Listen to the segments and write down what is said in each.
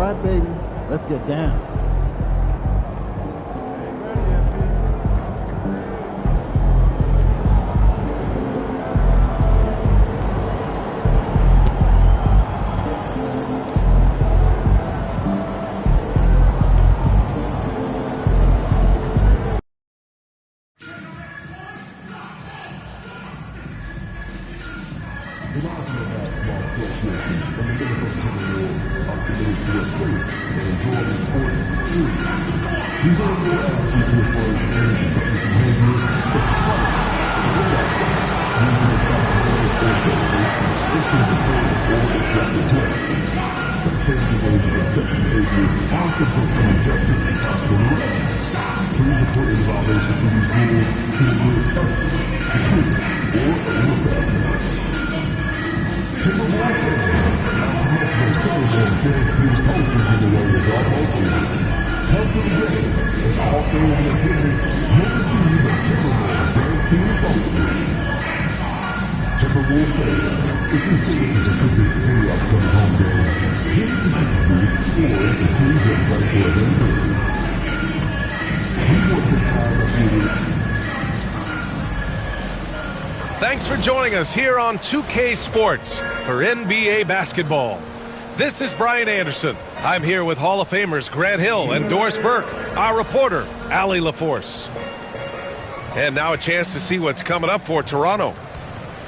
right, baby. Let's get down. The National Basketball Association and the Minnesota Timberwolves are committed to a safe and enjoyable sports experience. These are no actions to refer to any destructive behavior, such as fighting, without using a basketball or devastation, issues of violence or excessive play. Spectators engaged in such behavior are subject to rejection and possible arrest. Please report any violation to these rules to the Bureau of Justice, Security, or other establishment. Timberwolves fans, National Timberwolves dance to the posters in the way is almost over. Come to the game, and all fans in attendance will receive a Timberwolves dance to the posters. Timberwolves fans, if you see it as a tribute to any upcoming home games, visit the ticket booth or the team website for availability. We want the time of year. Thanks for joining us here on 2K Sports for NBA basketball. This is Brian Anderson. I'm here with Hall of Famers Grant Hill and Doris Burke, our reporter, Allie LaForce. And now a chance to see what's coming up for Toronto.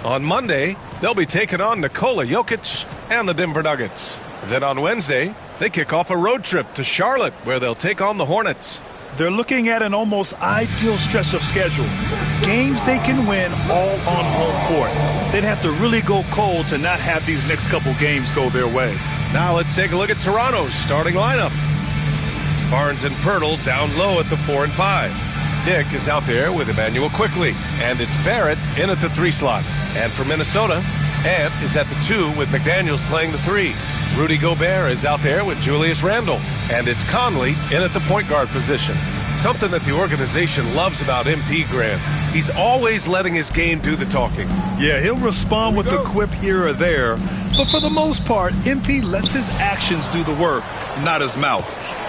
On Monday, they'll be taking on Nikola Jokic and the Denver Nuggets. Then on Wednesday, they kick off a road trip to Charlotte, where they'll take on the Hornets. They're looking at an almost ideal stretch of schedule. Games they can win all on home court. They'd have to really go cold to not have these next couple games go their way. Now let's take a look at Toronto's starting lineup. Barnes and Pirtle down low at the 4 and 5. Dick is out there with Emmanuel Quickley, and it's Barrett in at the 3 slot. And for Minnesota, Ant is at the 2 with McDaniels playing the 3. Rudy Gobert is out there with Julius Randle, and it's Conley in at the point guard position. Something that the organization loves about MP, Grant. He's always letting his game do the talking. Yeah, he'll respond with a quip here or there, but for the most part, MP lets his actions do the work, not his mouth.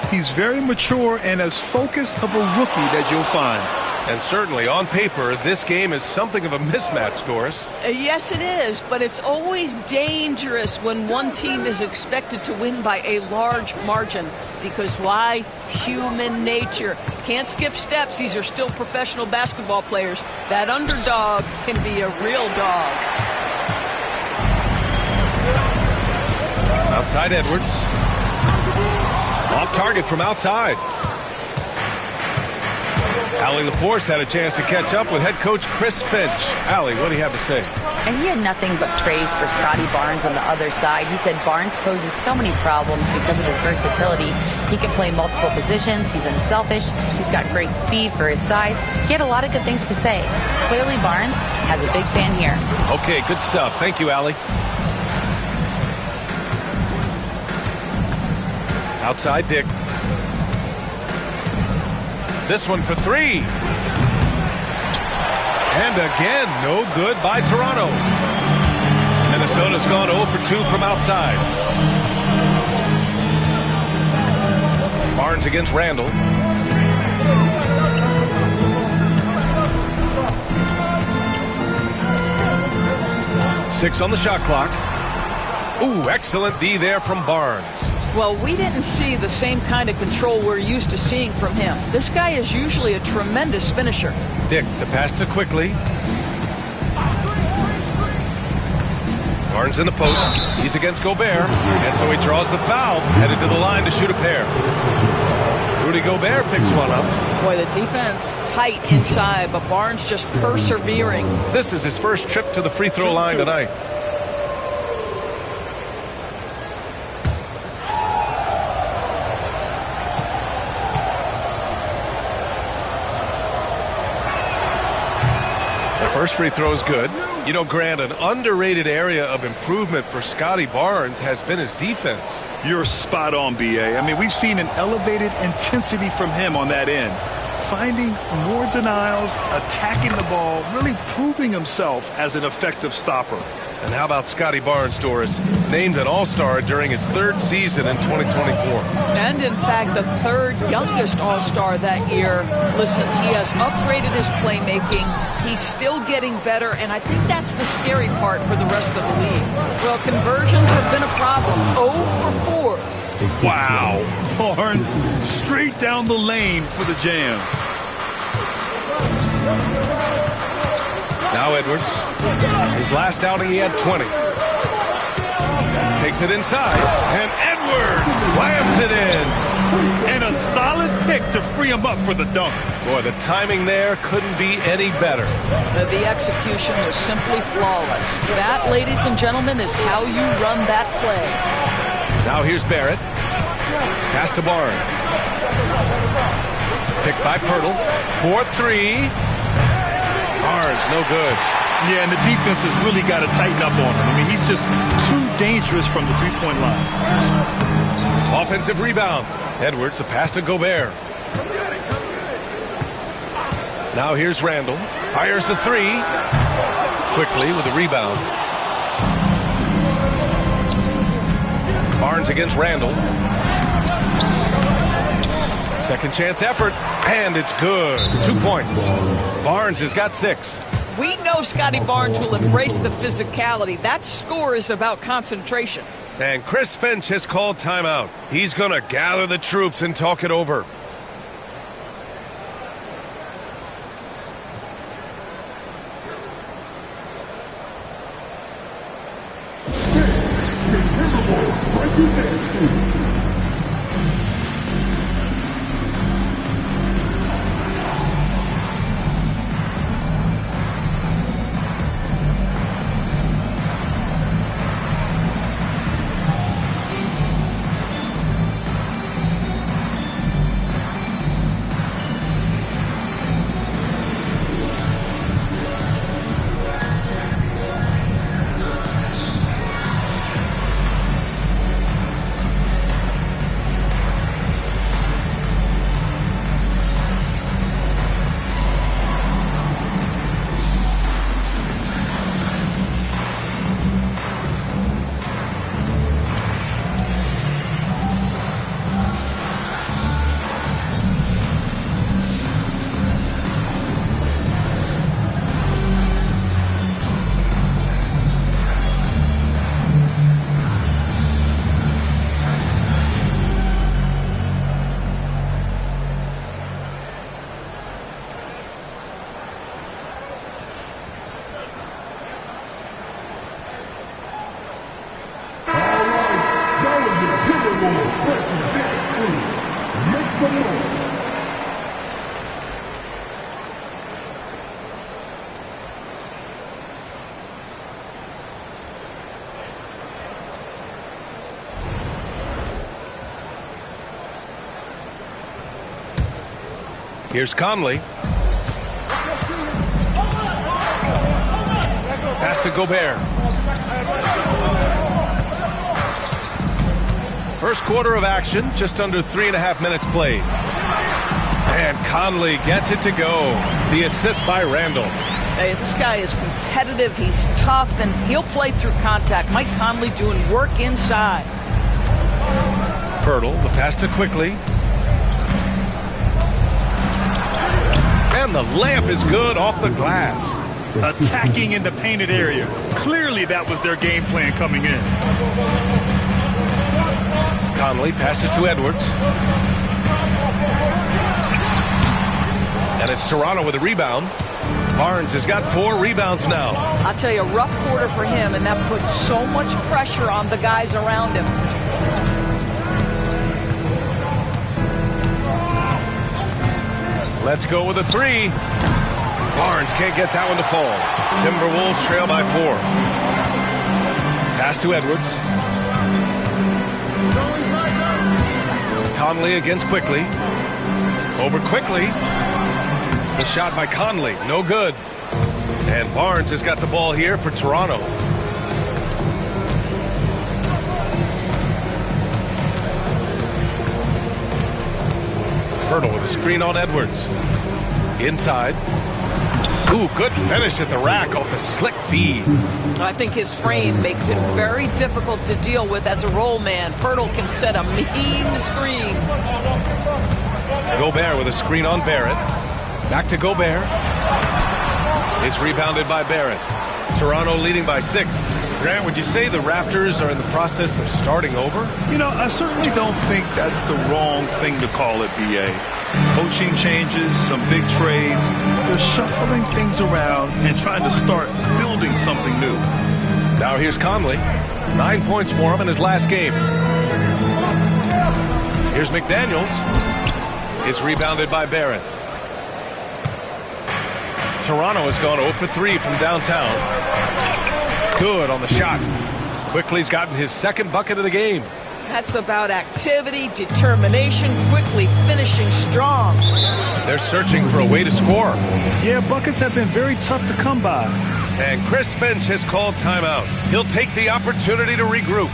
He's very mature and as focused of a rookie that you'll find. And certainly on paper, this game is something of a mismatch, Doris. Yes, it is, but it's always dangerous when one team is expected to win by a large margin. Because why? Human nature. Can't skip steps. These are still professional basketball players. That underdog can be a real dog. Outside Edwards. Off target from outside. Allie LaForce had a chance to catch up with head coach Chris Finch. Allie, what do you have to say? And he had nothing but praise for Scotty Barnes on the other side. He said Barnes poses so many problems because of his versatility. He can play multiple positions. He's unselfish. He's got great speed for his size. He had a lot of good things to say. Clearly, Barnes has a big fan here. Okay, good stuff. Thank you, Allie. Outside Dick. This one for 3. And again, no good by Toronto. Minnesota's gone 0 for 2 from outside. Barnes against Randle. Six on the shot clock. Ooh, excellent D there from Barnes. Well, we didn't see the same kind of control we're used to seeing from him. This guy is usually a tremendous finisher. Dick, the pass to Quickley. Barnes in the post. He's against Gobert. And so he draws the foul, headed to the line to shoot a pair. Rudy Gobert picks one up. Boy, the defense tight inside, but Barnes just persevering. This is his first trip to the free throw line tonight. First free throw is good. You know, Grant, an underrated area of improvement for Scotty Barnes has been his defense. You're spot on, B.A. I mean, we've seen an elevated intensity from him on that end. Finding more denials, attacking the ball, really proving himself as an effective stopper. And how about Scotty Barnes, Doris? Named an All-Star during his third season in 2024. And in fact, the third youngest All-Star that year. Listen, he has upgraded his playmaking. He's still getting better, and I think that's the scary part for the rest of the league. Well, conversions have been a problem. 0 for 4. Wow. Barnes straight down the lane for the jam. Now Edwards. His last outing, he had 20. Takes it inside, and Edwards slams it in. And a solid pick to free him up for the dunk. Boy, the timing there couldn't be any better. The execution was simply flawless. That, ladies and gentlemen, is how you run that play. Now here's Barrett. Pass to Barnes. Picked by Pirtle. 4-3. Barnes, no good. Yeah, and the defense has really got to tighten up on him. I mean, he's just too dangerous from the three-point line. Offensive rebound. Edwards, the pass to Gobert. Now here's Randall. Fires the three. Quickly with the rebound. Barnes against Randall. Second chance effort, and it's good. 2 points. Barnes has got 6. We know Scotty Barnes will embrace the physicality. That score is about concentration. And Chris Finch has called timeout. He's going to gather the troops and talk it over. Here's Conley. Pass to Gobert. First quarter of action, just under 3.5 minutes played. And Conley gets it to go. The assist by Randall. Hey, this guy is competitive, he's tough, and he'll play through contact. Mike Conley doing work inside. Pirtle, the pass to Quickly. And the layup is good off the glass. Attacking in the painted area. Clearly that was their game plan coming in. Conley passes to Edwards. And it's Toronto with a rebound. Barnes has got 4 rebounds now. I'll tell you, a rough quarter for him, and that puts so much pressure on the guys around him. Let's go with a 3. Barnes can't get that one to fall. Timberwolves trail by 4. Pass to Edwards. Conley against Quickly. Over Quickly. The shot by Conley, no good. And Barnes has got the ball here for Toronto. Pirtle with a screen on Edwards. Inside. Ooh, good finish at the rack off the slick feed. I think his frame makes him very difficult to deal with as a roll man. Pirtle can set a mean screen. Gobert with a screen on Barrett. Back to Gobert. It's rebounded by Barrett. Toronto leading by 6. Grant, would you say the Raptors are in the process of starting over? You know, I certainly don't think that's the wrong thing to call it, B.A. Coaching changes, some big trades. They're shuffling things around and trying to start building something new. Now here's Conley. 9 points for him in his last game. Here's McDaniels. It's rebounded by Barrett. Toronto has gone 0 for 3 from downtown. Good on the shot. Quickly's gotten his second bucket of the game. That's about activity, determination, quickly finishing strong. They're searching for a way to score. Yeah, buckets have been very tough to come by. And Chris Finch has called timeout. He'll take the opportunity to regroup.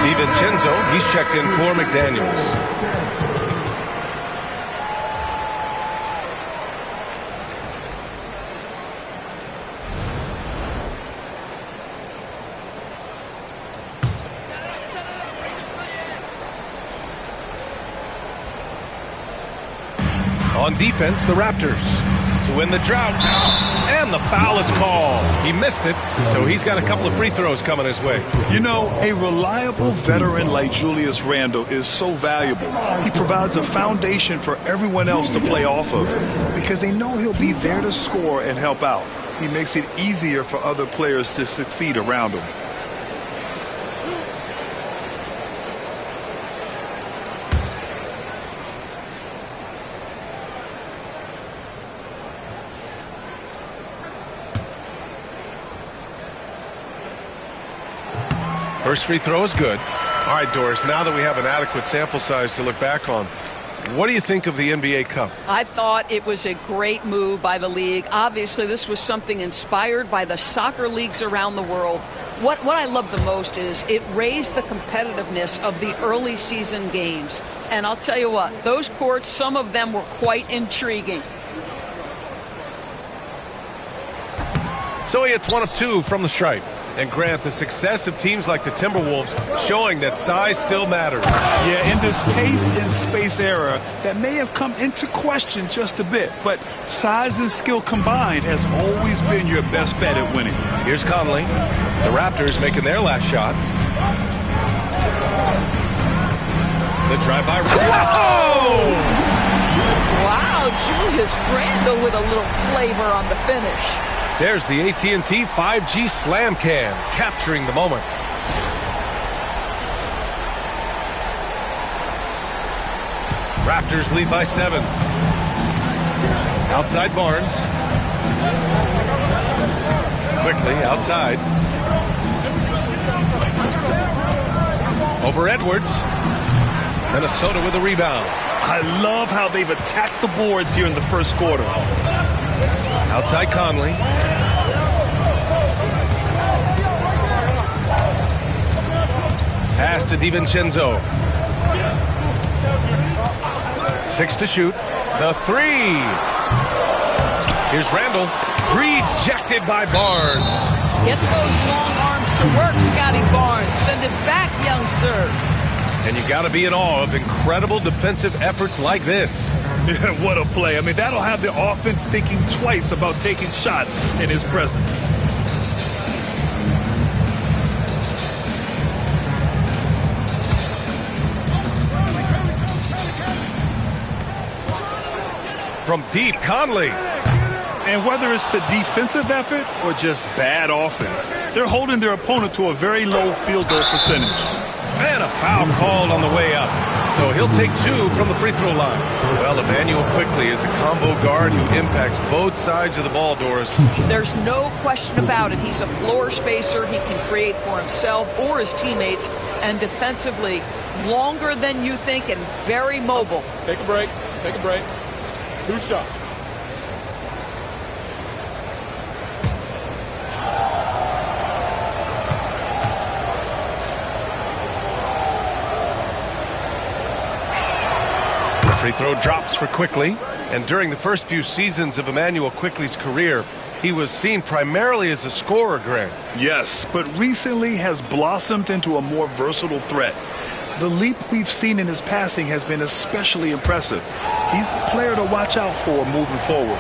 DiVincenzo, he's checked in for McDaniels. On defense, the Raptors to win the drought. And the foul is called. He missed it, so he's got a couple of free throws coming his way. You know, a reliable veteran like Julius Randle is so valuable. He provides a foundation for everyone else to play off of because they know he'll be there to score and help out. He makes it easier for other players to succeed around him. First free throw is good. All right, Doris, now that we have an adequate sample size to look back on, what do you think of the NBA Cup? I thought it was a great move by the league. Obviously, this was something inspired by the soccer leagues around the world. What I love the most is it raised the competitiveness of the early season games. And I'll tell you what, those courts, some of them were quite intriguing. So he hits 1 of 2 from the stripe. And Grant, the success of teams like the Timberwolves showing that size still matters. Yeah, in this pace and space era, that may have come into question just a bit, but size and skill combined has always been your best bet at winning. Here's Conley. The Raptors making their last shot. The drive-by. Whoa! Wow, Julius Randle with a little flavor on the finish. There's the AT&T 5G Slam Cam, capturing the moment. Raptors lead by 7. Outside Barnes. Quickly outside. Over Edwards. Minnesota with a rebound. I love how they've attacked the boards here in the first quarter. Outside Conley. Pass to DiVincenzo. 6 to shoot. The 3. Here's Randall. Rejected by Barnes. Get those long arms to work, Scotty Barnes. Send it back, young sir. And you got to be in awe of incredible defensive efforts like this. Yeah, what a play. I mean, that'll have the offense thinking twice about taking shots in his presence. From deep, Conley. And whether it's the defensive effort or just bad offense, they're holding their opponent to a very low field goal percentage. And a foul called on the way up. So he'll take 2 from the free throw line. Well, Emmanuel quickly is a combo guard who impacts both sides of the ball, Doris. There's no question about it. He's a floor spacer. He can create for himself or his teammates. And defensively, longer than you think and very mobile. Take a break. Take a break. 2 shots. Free throw drops for Quickly, and during the first few seasons of Emmanuel Quickly's career, he was seen primarily as a scorer, Greg. Yes, but recently has blossomed into a more versatile threat. The leap we've seen in his passing has been especially impressive. He's a player to watch out for moving forward.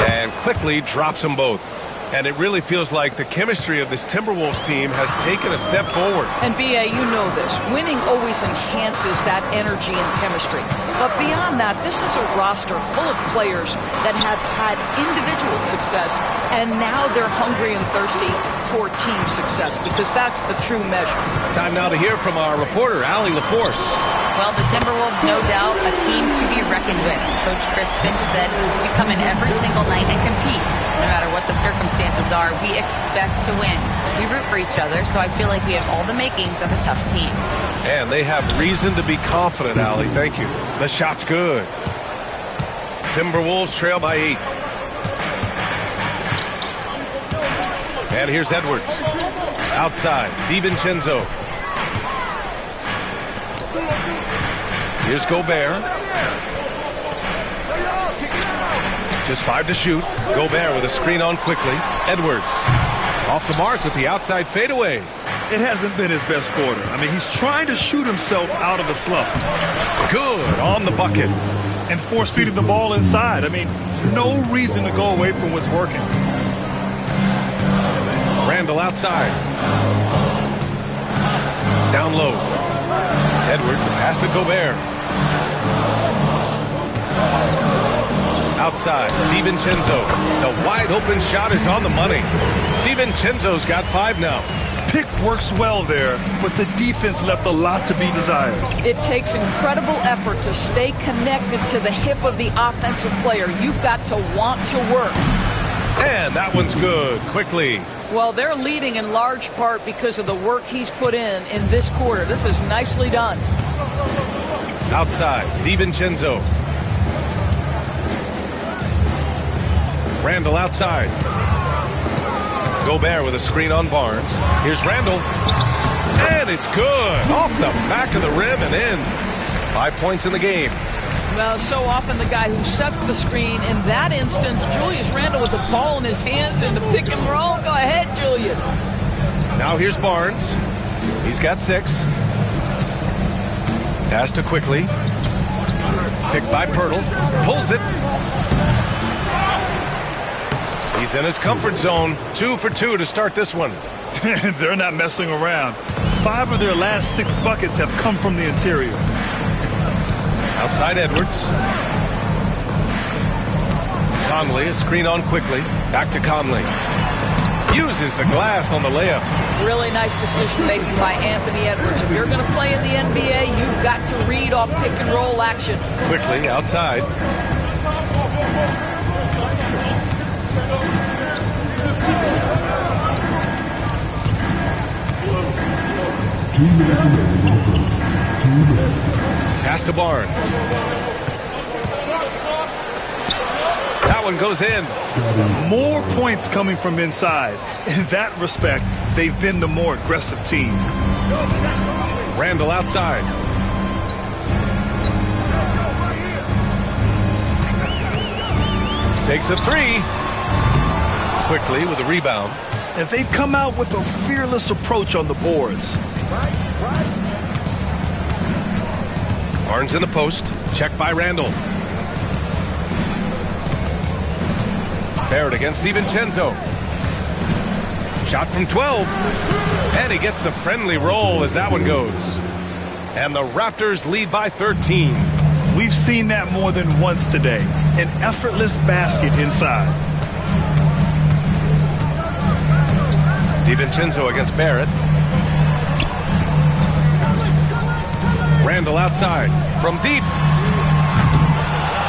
And Quickly drops them both. And it really feels like the chemistry of this Timberwolves team has taken a step forward. And B.A., you know this. Winning always enhances that energy and chemistry. But beyond that, this is a roster full of players that have had individual success, and now they're hungry and thirsty for team success, because that's the true measure. Time now to hear from our reporter, Allie LaForce. Well, the Timberwolves, no doubt, a team to be reckoned with. Coach Chris Finch said, we come in every single night and compete. No matter what the circumstances are, we expect to win. We root for each other, so I feel like we have all the makings of a tough team. And they have reason to be confident, Allie. Thank you. The shot's good. Timberwolves trail by 8. And here's Edwards. Outside, DiVincenzo. Here's Gobert. Just 5 to shoot. Gobert with a screen on Quickly. Edwards off the mark with the outside fadeaway. It hasn't been his best quarter. I mean, he's trying to shoot himself out of a slump. Good on the bucket. And force feeding the ball inside. I mean, no reason to go away from what's working. Randall outside. Down low. Edwards, a pass to Gobert. Outside, DiVincenzo. The wide open shot is on the money. DiVincenzo's got 5 now. Pick works well there, but the defense left a lot to be desired. It takes incredible effort to stay connected to the hip of the offensive player. You've got to want to work. And that one's good. Quickly. Well, they're leading in large part because of the work he's put in this quarter. This is nicely done. Outside, DiVincenzo. Randall outside. Gobert with a screen on Barnes. Here's Randall. And it's good. Off the back of the rim and in. 5 points in the game. Well, so often the guy who sets the screen, in that instance, Julius Randle with the ball in his hands in the pick and roll. Go ahead, Julius. Now here's Barnes. He's got 6. Pass to Quickly. Picked by Pirtle. Pulls it. He's in his comfort zone. 2 for 2 to start this one. They're not messing around. 5 of their last 6 buckets have come from the interior. Outside Edwards. Conley, a screen on Quickly. Back to Conley. Uses the glass on the layup. Really nice decision making by Anthony Edwards. If you're going to play in the NBA, you've got to read off pick and roll action. Quickly outside. Pass to Barnes. That one goes in. More points coming from inside. In that respect, they've been the more aggressive team. Randall outside. Takes a three. Quickly with a rebound. And they've come out with a fearless approach on the boards. Barnes in the post. Checked by Randall. Barrett against DiVincenzo. Shot from 12. And he gets the friendly roll as that one goes. And the Raptors lead by 13. We've seen that more than once today. An effortless basket inside. DiVincenzo against Barrett. Randall outside from deep.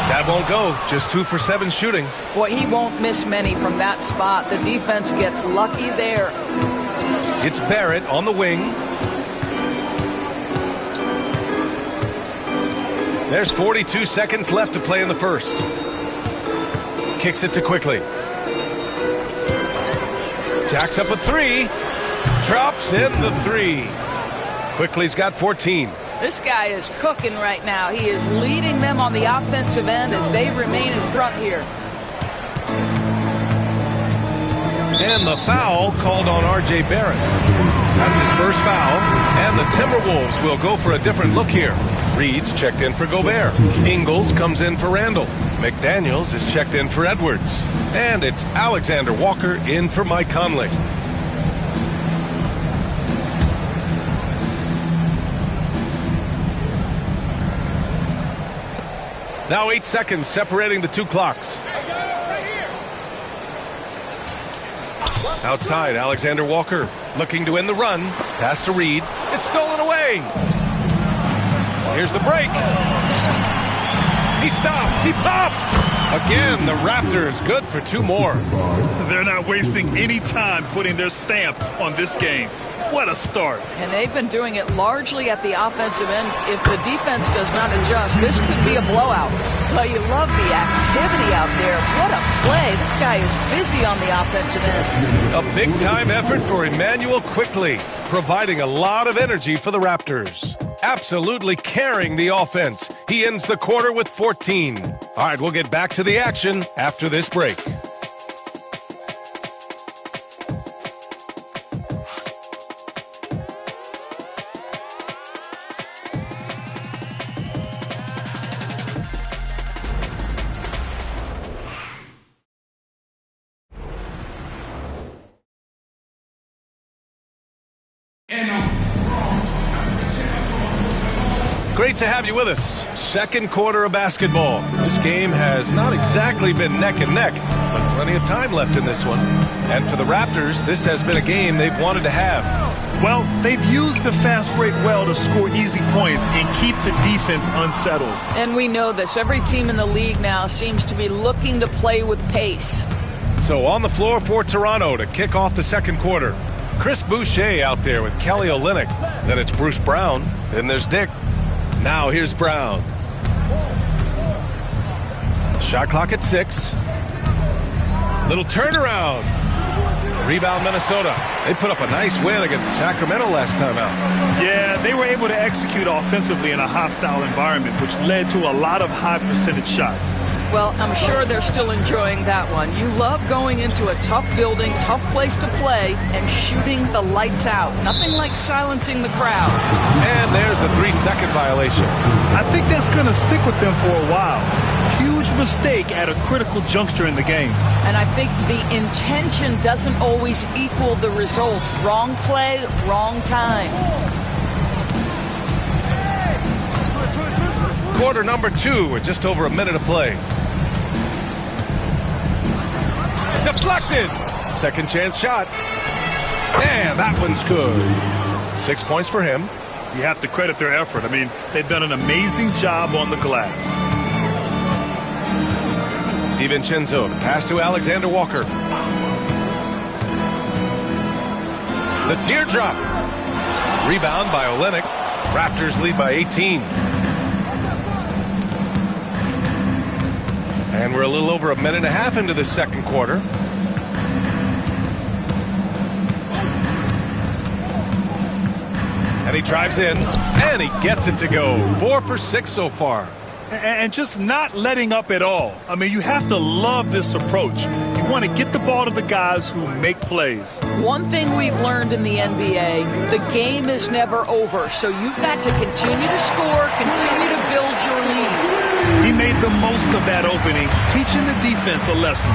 That won't go. Just 2 for 7 shooting. Boy, he won't miss many from that spot. The defense gets lucky there. It's Barrett on the wing. There's 42 seconds left to play in the first. Kicks it to Quickly. Jacks up a three. Drops in the three. Quickly's got 14. This guy is cooking right now. He is leading them on the offensive end as they remain in front here. And the foul called on R.J. Barrett. That's his first foul. And the Timberwolves will go for a different look here. Reed's checked in for Gobert. Ingles comes in for Randall. McDaniels is checked in for Edwards. And it's Alexander Walker in for Mike Conley. Now 8 seconds separating the two clocks. Outside, Alexander Walker looking to win the run. Pass to Reed. It's stolen away. Here's the break. He stops. He pops. Again, the Raptors good for 2 more. They're not wasting any time putting their stamp on this game. What a start. And they've been doing it largely at the offensive end. If the defense does not adjust, this could be a blowout. But you love the activity out there. What a play. This guy is busy on the offensive end. A big-time effort for Emmanuel Quickly, providing a lot of energy for the Raptors. Absolutely carrying the offense. He ends the quarter with 14. All right, we'll get back to the action after this break. Great to have you with us. Second quarter of basketball. This game has not exactly been neck and neck, but plenty of time left in this one. And for the Raptors, this has been a game they've wanted to have. Well, they've used the fast break well to score easy points and keep the defense unsettled. And we know this. Every team in the league now seems to be looking to play with pace. So on the floor for Toronto to kick off the second quarter. Chris Boucher out there with Kelly Olynyk. Then it's Bruce Brown. Then there's Dick. Now here's Brown. Shot clock at 6. Little turnaround. Rebound Minnesota. They put up a nice win against Sacramento last time out. Yeah, they were able to execute offensively in a hostile environment, which led to a lot of high percentage shots. Well, I'm sure they're still enjoying that one. You love going into a tough building, tough place to play, and shooting the lights out. Nothing like silencing the crowd. And there's a 3-second violation. I think that's going to stick with them for a while. Huge mistake at a critical juncture in the game. And I think the intention doesn't always equal the result. Wrong play, wrong time. Quarter number 2 with just over a minute to play. Deflected. Second chance shot. And that one's good. 6 points for him. You have to credit their effort. I mean, they've done an amazing job on the glass. DiVincenzo, pass to Alexander Walker. The teardrop. Rebound by Olynyk. Raptors lead by 18. And we're a little over a minute and a half into the second quarter. And he drives in, and he gets it to go. 4 for 6 so far. And just not letting up at all. I mean, you have to love this approach. You want to get the ball to the guys who make plays. One thing we've learned in the NBA, the game is never over. So you've got to continue to score, continue to build your lead. He made the most of that opening, teaching the defense a lesson.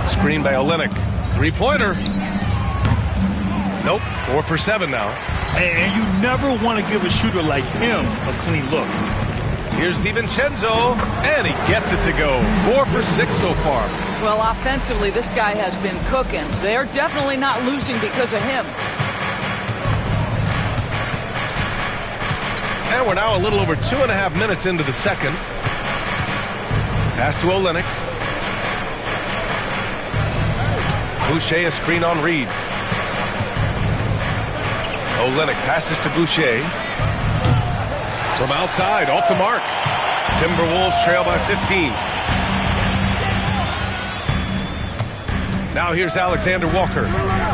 Screen by Olynyk. Three-pointer. Nope. 4 for 7 now. And you never want to give a shooter like him a clean look. Here's DiVincenzo, and he gets it to go. 4 for 6 so far. Well, offensively, this guy has been cooking. They're definitely not losing because of him. And we're now a little over 2.5 minutes into the second. Pass to Olynyk. Boucher, a screen on Reed. Olynyk passes to Boucher. From outside, off the mark. Timberwolves trail by 15. Now here's Alexander Walker.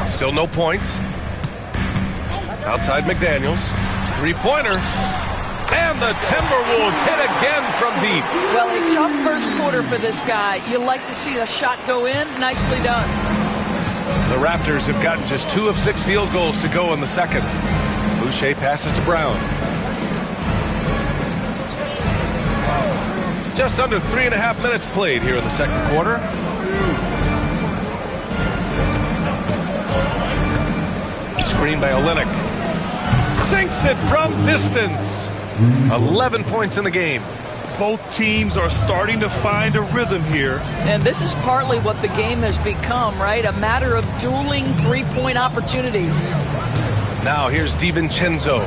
Still no points. Outside McDaniels. Three-pointer. And the Timberwolves hit again from deep. Well, a tough first quarter for this guy. You like to see the shot go in. Nicely done. The Raptors have gotten just 2 of 6 field goals to go in the second. Boucher passes to Brown. Just under 3.5 minutes played here in the second quarter. Screen by Olynyk. Sinks it from distance. 11 points in the game. Both teams are starting to find a rhythm here. And this is partly what the game has become, right? A matter of dueling three-point opportunities. Now here's DiVincenzo.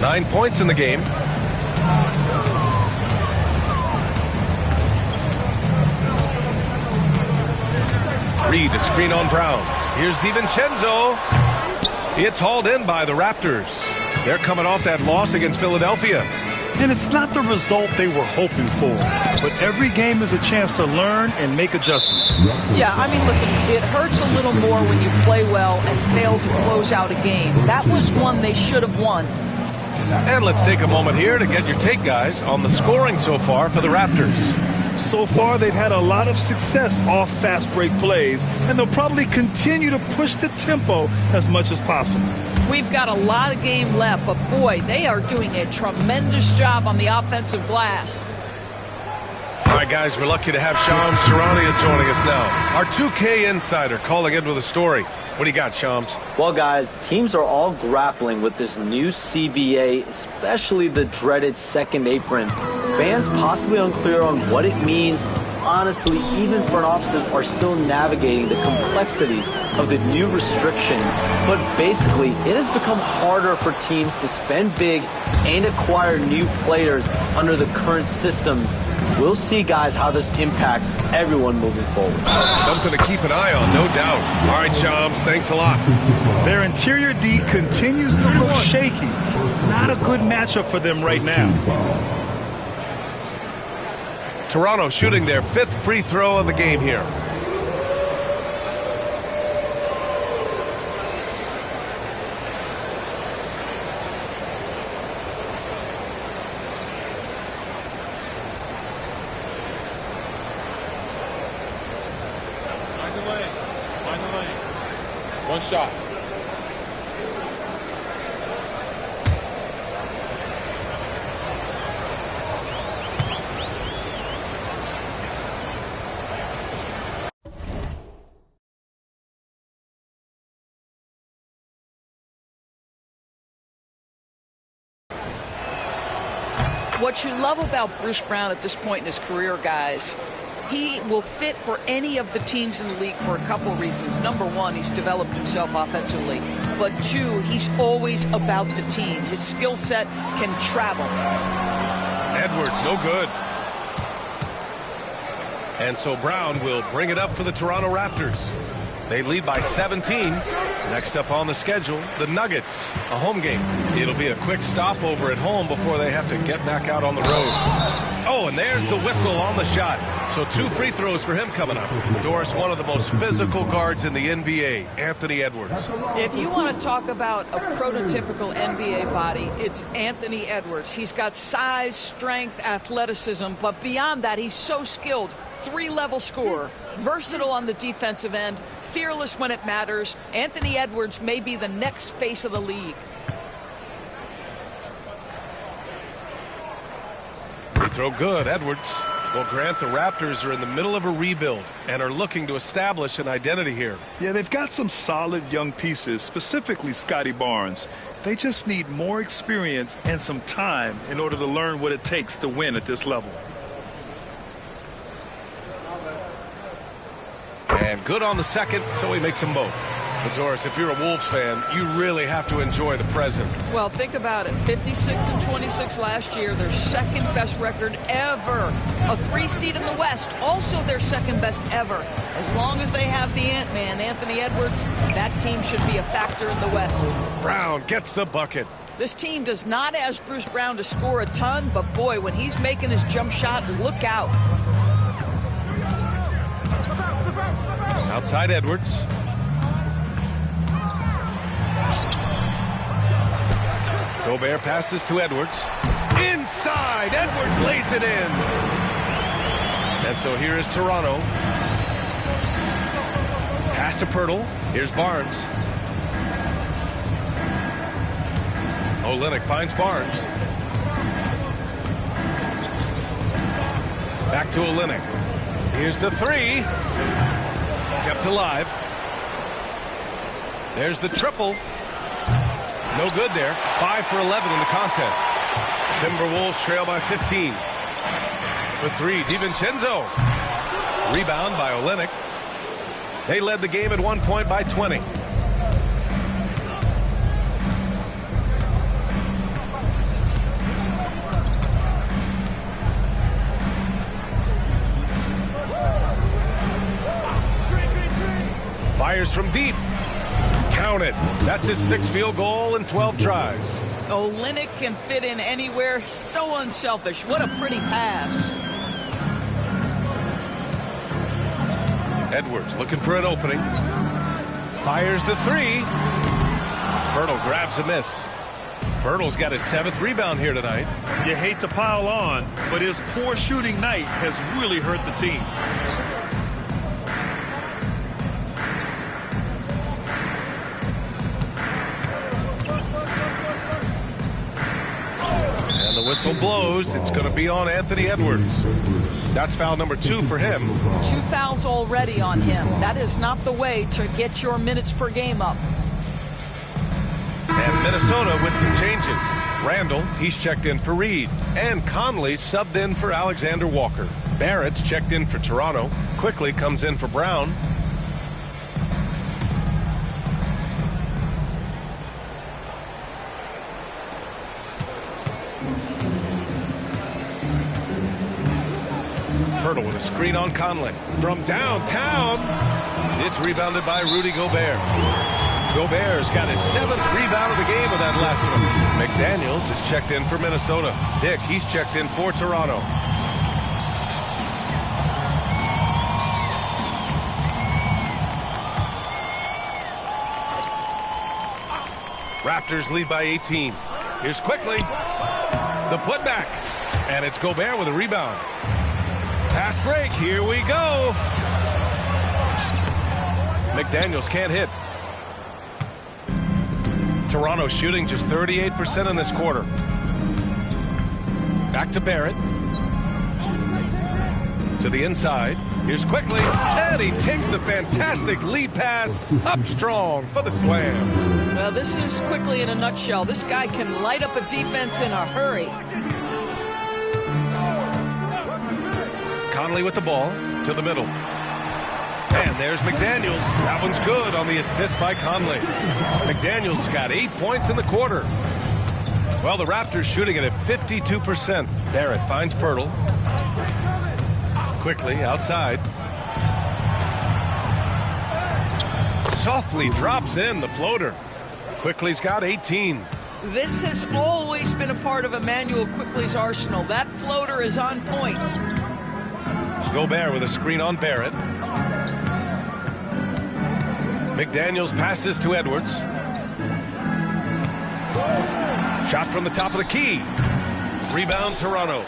9 points in the game. Reed, a screen on Brown. Here's DiVincenzo. It's hauled in by the Raptors. They're coming off that loss against Philadelphia. And it's not the result they were hoping for. But every game is a chance to learn and make adjustments. Yeah, I mean, listen, it hurts a little more when you play well and fail to close out a game. That was one they should have won. And let's take a moment here to get your take, guys, on the scoring so far for the Raptors. So far, they've had a lot of success off fast break plays, and they'll probably continue to push the tempo as much as possible. We've got a lot of game left, but boy, they are doing a tremendous job on the offensive glass. All right, guys, we're lucky to have Shams Charania joining us now. Our 2K insider calling in with a story. What do you got, Shams? Well, guys, teams are all grappling with this new CBA, especially the dreaded second apron. Fans possibly unclear on what it means. Honestly, even front offices are still navigating the complexities of the new restrictions. But basically, it has become harder for teams to spend big and acquire new players under the current systems. We'll see, guys, how this impacts everyone moving forward. Something to keep an eye on, no doubt. All right, Shams, thanks a lot. Their interior D continues to look shaky. Not a good matchup for them right now. Toronto shooting their 5th free throw of the game here. Find the lane. One shot. What you love about Bruce Brown at this point in his career, guys, he will fit for any of the teams in the league for a couple of reasons. Number one, he's developed himself offensively. But two, he's always about the team. His skill set can travel. Edwards, no good. And so Brown will bring it up for the Toronto Raptors. They lead by 17. Next up on the schedule, the Nuggets, a home game. It'll be a quick stopover at home before they have to get back out on the road. Oh, and there's the whistle on the shot. So 2 free throws for him coming up. Doris, one of the most physical guards in the NBA, Anthony Edwards. If you want to talk about a prototypical NBA body, it's Anthony Edwards. He's got size, strength, athleticism, but beyond that, he's so skilled. 3-level scorer, versatile on the defensive end, fearless when it matters. Anthony Edwards may be the next face of the league. Free throw good, Edwards. Well, Grant, the Raptors are in the middle of a rebuild and are looking to establish an identity here. Yeah, they've got some solid young pieces, specifically Scotty Barnes. They just need more experience and some time in order to learn what it takes to win at this level. And good on the second, so he makes them both. But Doris, if you're a Wolves fan, you really have to enjoy the present. Well, think about it. 56-26 last year, their second best record ever. A 3 seed in the West, also their second best ever. As long as they have the Ant-Man, Anthony Edwards, that team should be a factor in the West. Brown gets the bucket. This team does not ask Bruce Brown to score a ton, but boy, when he's making his jump shot, look out. Outside Edwards. Gobert passes to Edwards. Inside, Edwards lays it in. And so here is Toronto. Pass to Pirtle. Here's Barnes. Olynyk finds Barnes. Back to Olynyk. Here's the 3. Kept alive. There's the triple. No good there. 5 for 11 in the contest. Timberwolves trail by 15. The 3, DiVincenzo. Rebound by Olynyk. They led the game at 1 point by 20. Fires from deep. Count it. That's his 6th field goal in 12 tries. Olynyk can fit in anywhere. He's so unselfish. What a pretty pass. Edwards looking for an opening. Fires the 3. Pirtle grabs a miss. Pirtle's got his 7th rebound here tonight. You hate to pile on, but his poor shooting night has really hurt the team. The whistle blows. It's going to be on Anthony Edwards. That's foul number 2 for him. 2 fouls already on him. That is not the way to get your minutes per game up. And Minnesota with some changes. Randall, he's checked in for Reed. And Conley subbed in for Alexander Walker. Barrett's checked in for Toronto. Quickly comes in for Brown. Pirtle with a screen on Conley. From downtown, it's rebounded by Rudy Gobert. Gobert's got his 7th rebound of the game with that last one. McDaniels is checked in for Minnesota. Dick, he's checked in for Toronto. Raptors lead by 18. Here's quickly the putback. And it's Gobert with a rebound. Fast break, here we go. McDaniels can't hit. Toronto shooting just 38% in this quarter. Back to Barrett. To the inside. Here's quickly. And he takes the fantastic lead pass up strong for the slam. Well, this is quickly in a nutshell. This guy can light up a defense in a hurry. Conley with the ball to the middle. And there's McDaniels. That one's good on the assist by Conley. McDaniels got 8 points in the quarter. Well, the Raptors shooting it at 52%. Barrett finds Pirtle. Quickly outside. softly drops in the floater. Quickly's got 18. This has always been a part of Emmanuel Quickly's arsenal. That floater is on point. Gobert with a screen on Barrett. McDaniels passes to Edwards. Shot from the top of the key. Rebound Toronto.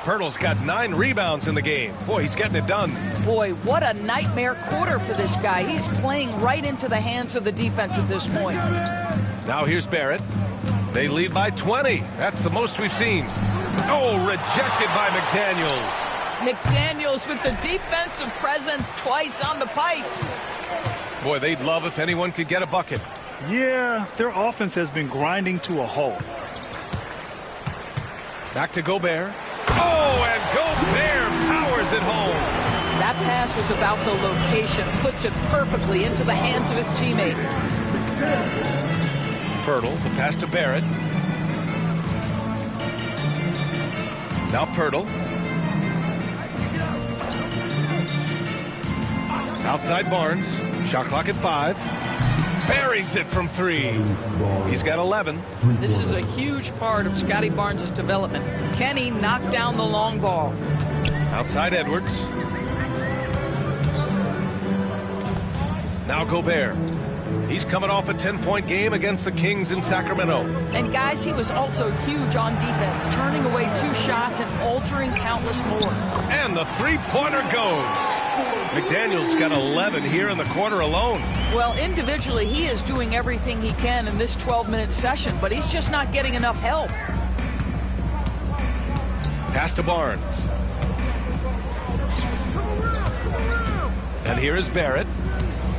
Pirtle's got 9 rebounds in the game. Boy, he's getting it done. Boy, what a nightmare quarter for this guy. He's playing right into the hands of the defense at this point. Now here's Barrett. They lead by 20. That's the most we've seen. Oh, rejected by McDaniels. McDaniels with the defensive presence twice on the pipes. Boy, they'd love if anyone could get a bucket. Yeah, their offense has been grinding to a halt. Back to Gobert. Oh, and Gobert powers it home. That pass was about the location. Puts it perfectly into the hands of his teammate. Pirtle, the pass to Barrett. Now Pirtle. Outside Barnes. Shot clock at 5. Buries it from 3. He's got 11. This is a huge part of Scotty Barnes' development. Can he knock down the long ball? Outside Edwards. Now Gobert. He's coming off a 10-point game against the Kings in Sacramento. And guys, he was also huge on defense, turning away 2 shots and altering countless more. And the three-pointer goes. McDaniels got 11 here in the quarter alone. Well, individually, he is doing everything he can in this 12-minute session, but he's just not getting enough help. Pass to Barnes. And here is Barrett.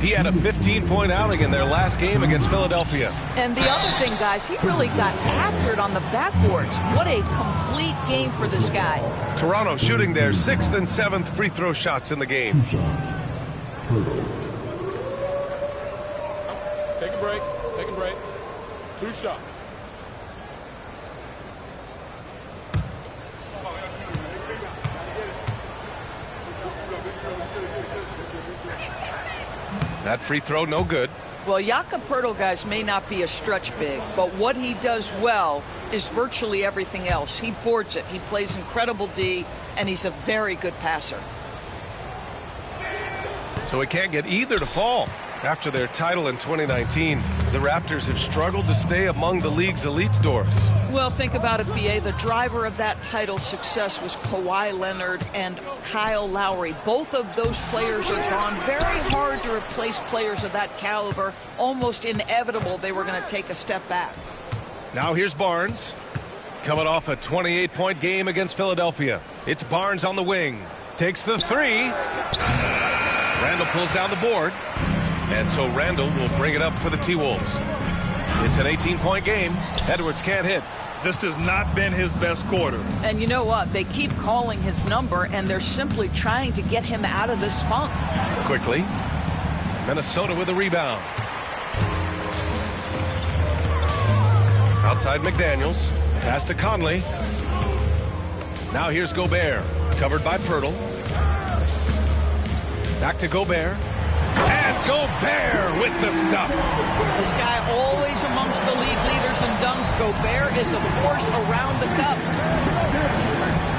He had a 15-point outing in their last game against Philadelphia. And the other thing, guys, he really got after it on the backboards. What a complete game for this guy. Toronto shooting their 6th and 7th free throw shots in the game. 2 shots. Pirtle. Take a break. Take a break. 2 shots. That free throw, no good. Well, Jakob Poeltl, guys, may not be a stretch big, but what he does well is virtually everything else. He boards it, he plays incredible D, and he's a very good passer. So he can't get either to fall. After their title in 2019, the Raptors have struggled to stay among the league's elite doors. Well, think about it, B.A. The driver of that title success was Kawhi Leonard and Kyle Lowry. Both of those players are gone. Very hard to replace players of that caliber. Almost inevitable they were going to take a step back. Now here's Barnes. Coming off a 28-point game against Philadelphia. It's Barnes on the wing. Takes the 3. Randall pulls down the board. And so Randall will bring it up for the T-Wolves. It's an 18-point game. Edwards can't hit. This has not been his best quarter. And you know what? They keep calling his number, and they're simply trying to get him out of this funk. Quickly. Minnesota with a rebound. Outside McDaniels. Pass to Conley. Now here's Gobert. Covered by Poeltl. Back to Gobert. And Gobert with the stuff. This guy always amongst the league leaders in dunks. Gobert is a force around the cup.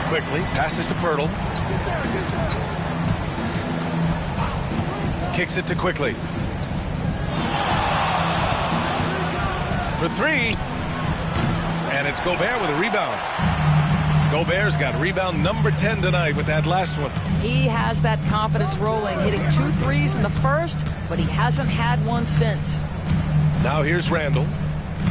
Quickly passes to Poeltl. Kicks it to Quickly. For 3. And it's Gobert with a rebound. Gobert's got rebound number 10 tonight with that last one. He has that confidence rolling, hitting 2 threes in the first, but he hasn't had one since. Now here's Randall.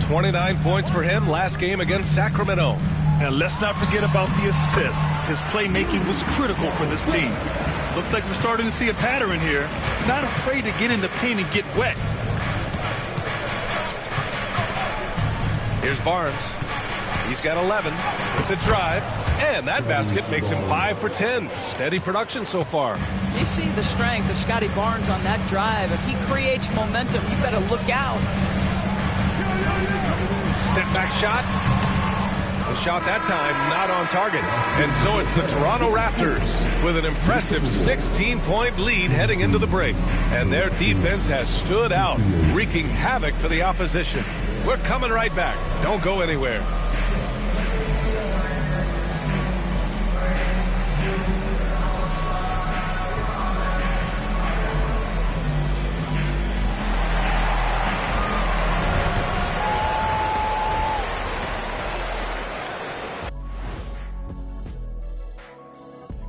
29 points for him last game against Sacramento. And let's not forget about the assist. His playmaking was critical for this team. Looks like we're starting to see a pattern here. Not afraid to get in the paint and get wet. Here's Barnes. He's got 11 with the drive, and that basket makes him 5 for 10. Steady production so far. You see the strength of Scotty Barnes on that drive. If he creates momentum, you better look out. Step back shot. The shot that time not on target. And so it's the Toronto Raptors with an impressive 16-point lead heading into the break. And their defense has stood out, wreaking havoc for the opposition. We're coming right back. Don't go anywhere.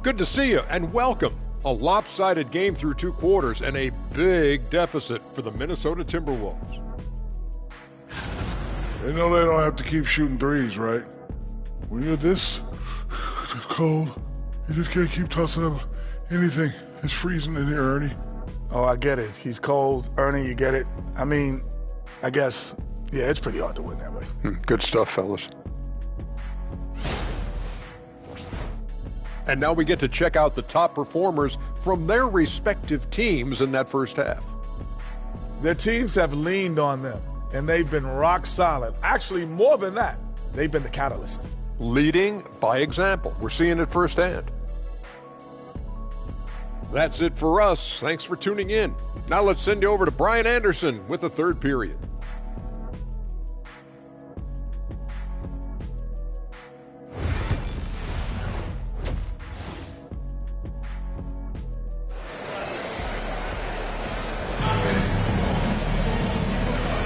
Good to see you and welcome. A lopsided game through 2 quarters and a big deficit for the Minnesota Timberwolves. They know they don't have to keep shooting threes, right? When you're this cold, you just can't keep tossing up anything. It's freezing in here, Ernie. Oh, I get it. He's cold. Ernie, you get it. I mean, I guess, yeah, it's pretty hard to win that way. Good stuff, fellas. And now we get to check out the top performers from their respective teams in that first half. Their teams have leaned on them, and they've been rock solid. Actually, more than that, they've been the catalyst. Leading by example. We're seeing it firsthand. That's it for us. Thanks for tuning in. Now let's send you over to Brian Anderson with the third period.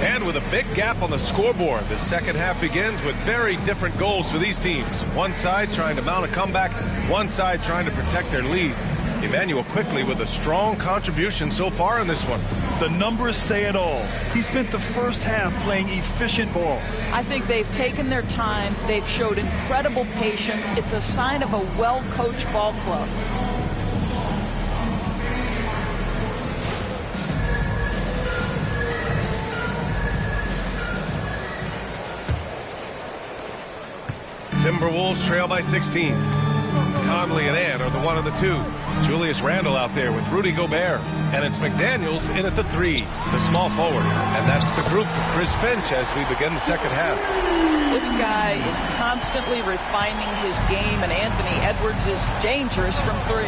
And with a big gap on the scoreboard, the second half begins with very different goals for these teams. One side trying to mount a comeback, one side trying to protect their lead. Emmanuel quickly with a strong contribution so far in this one. The numbers say it all. He spent the first half playing efficient ball. I think they've taken their time. They've showed incredible patience. It's a sign of a well-coached ball club. Timberwolves trail by 16. Conley and Ant are the 1 and the 2. Julius Randle out there with Rudy Gobert. And it's McDaniels in at the 3, the small forward. And that's the group for Chris Finch as we begin the second half. This guy is constantly refining his game, and Anthony Edwards is dangerous from 3.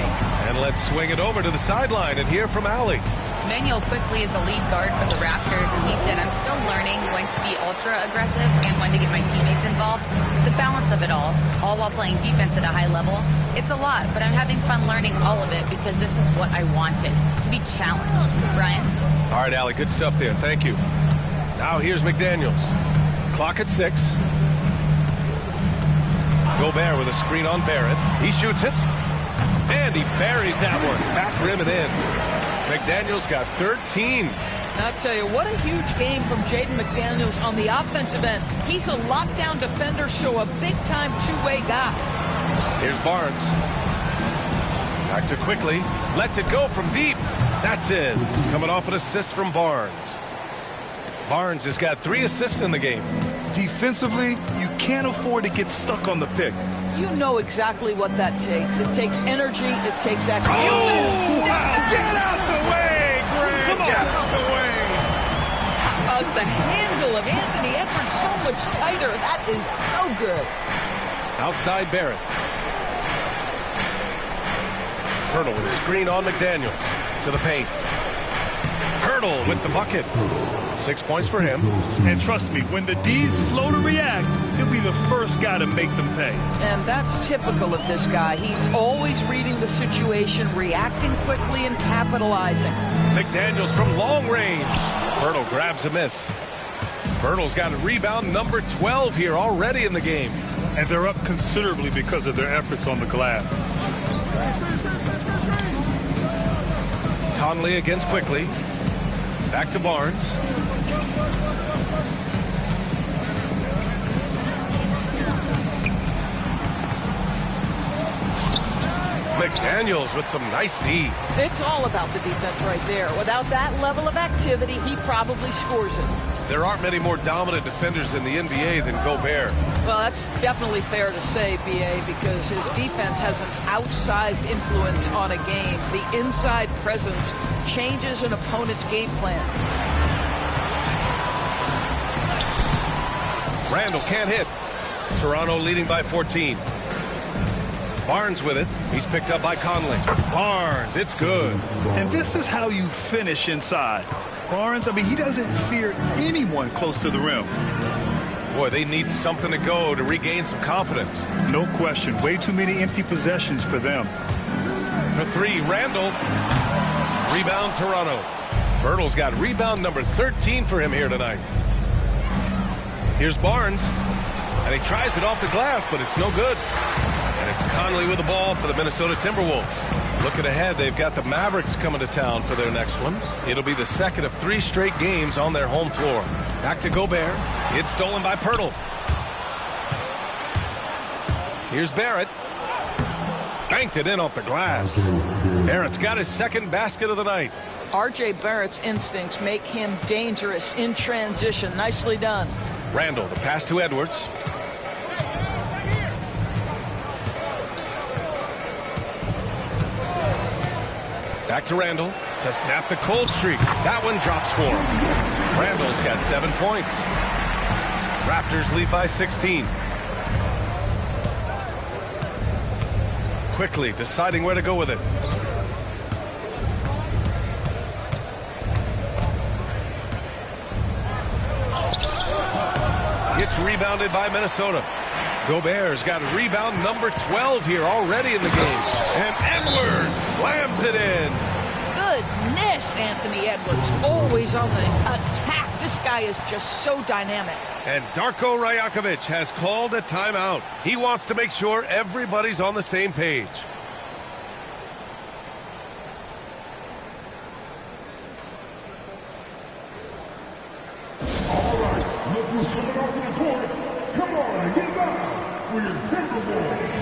And let's swing it over to the sideline and hear from Allie. Emmanuel quickly is the lead guard for the Raptors, and he said, I'm still learning when to be ultra aggressive and when to get my teammates involved. The balance of it all while playing defense at a high level. It's a lot, but I'm having fun learning all of it because this is what I wanted, to be challenged. Brian? All right, Allie, good stuff there. Thank you. Now here's McDaniels. Clock at 6. Gobert with a screen on Barrett. He shoots it. And he buries that one. Back rim and in. McDaniels got 13. And I'll tell you, what a huge game from Jaden McDaniels on the offensive end. He's a lockdown defender, so a big-time two-way guy. Here's Barnes. Back to quickly. Lets it go from deep. That's in. Coming off an assist from Barnes. Barnes has got 3 assists in the game. Defensively, you can't afford to get stuck on the pick. You know exactly what that takes. It takes energy. It takes action. Get out the way, Greg! Come on. Get out the way! The handle of Anthony Edwards so much tighter. That is so good. Outside Barrett. Hurdle with a screen on McDaniels. To the paint. Hurdle with the bucket. 6 points for him. And trust me, when the D's slow to react, he'll be the first guy to make them pay. And that's typical of this guy. He's always reading the situation, reacting quickly, and capitalizing. McDaniels from long range. Hurdle grabs a miss. Hurdle's got a rebound number 12 here already in the game. And they're up considerably because of their efforts on the glass. Conley against quickly. Back to Barnes. McDaniels with some nice D. It's all about the defense right there. Without that level of activity, he probably scores it. There aren't many more dominant defenders in the NBA than Gobert. Well, that's definitely fair to say, B.A., because his defense has an outsized influence on a game. The inside presence changes an opponent's game plan. Randle can't hit. Toronto leading by 14. Barnes with it. He's picked up by Conley. Barnes, it's good. And this is how you finish inside. Barnes, he doesn't fear anyone close to the rim. Boy, they need something to go to regain some confidence. No question. Way too many empty possessions for them. For three, Randall. Rebound, Toronto. Birtle's got rebound number 13 for him here tonight. Here's Barnes. And he tries it off the glass, but it's no good. And it's Conley with the ball for the Minnesota Timberwolves. Looking ahead, they've got the Mavericks coming to town for their next one. It'll be the second of 3 straight games on their home floor. Back to Gobert. It's stolen by Pirtle. Here's Barrett. Banked it in off the glass. Barrett's got his second basket of the night. R.J. Barrett's instincts make him dangerous in transition. Nicely done. Randall, the pass to Edwards. Back to Randall to snap the cold streak. That one drops for him. Randall's got 7 points. Raptors lead by 16. Quickly deciding where to go with it. Gets rebounded by Minnesota. Gobert's got rebound number 12 here already in the game. And Edwards slams it in. Goodness, Anthony Edwards, always on the attack. This guy is just so dynamic. And Darko Rajakovic has called a timeout. He wants to make sure everybody's on the same page. All right, look who's coming out to the court. Come on, get back for your Timberwolves.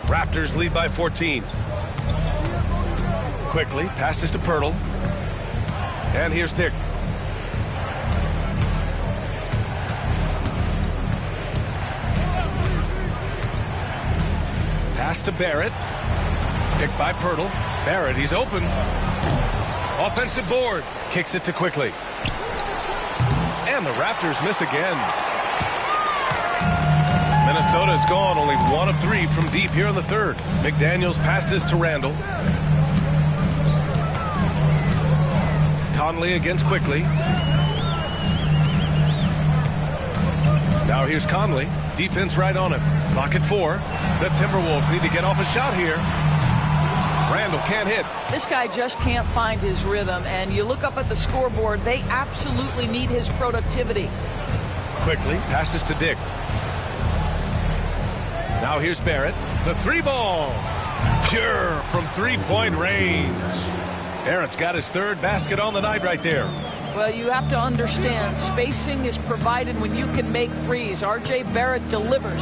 Raptors lead by 14. Quickly passes to Pirtle. And here's Dick. Pass to Barrett. Picked by Pirtle. Barrett, he's open. Offensive board. Kicks it to Quickly. And the Raptors miss again. Minnesota's gone only 1 of 3 from deep here in the third. McDaniels passes to Randall. Conley against Quickly. Now here's Conley. Defense right on him. Clock at 4. The Timberwolves need to get off a shot here. Randall can't hit. This guy just can't find his rhythm, and you look up at the scoreboard, they absolutely need his productivity. Quickly passes to Dick. Now here's Barrett. The 3-ball. Pure from 3-point range. Barrett's got his 3rd basket on the night right there. Well, you have to understand, spacing is provided when you can make threes. R.J. Barrett delivers.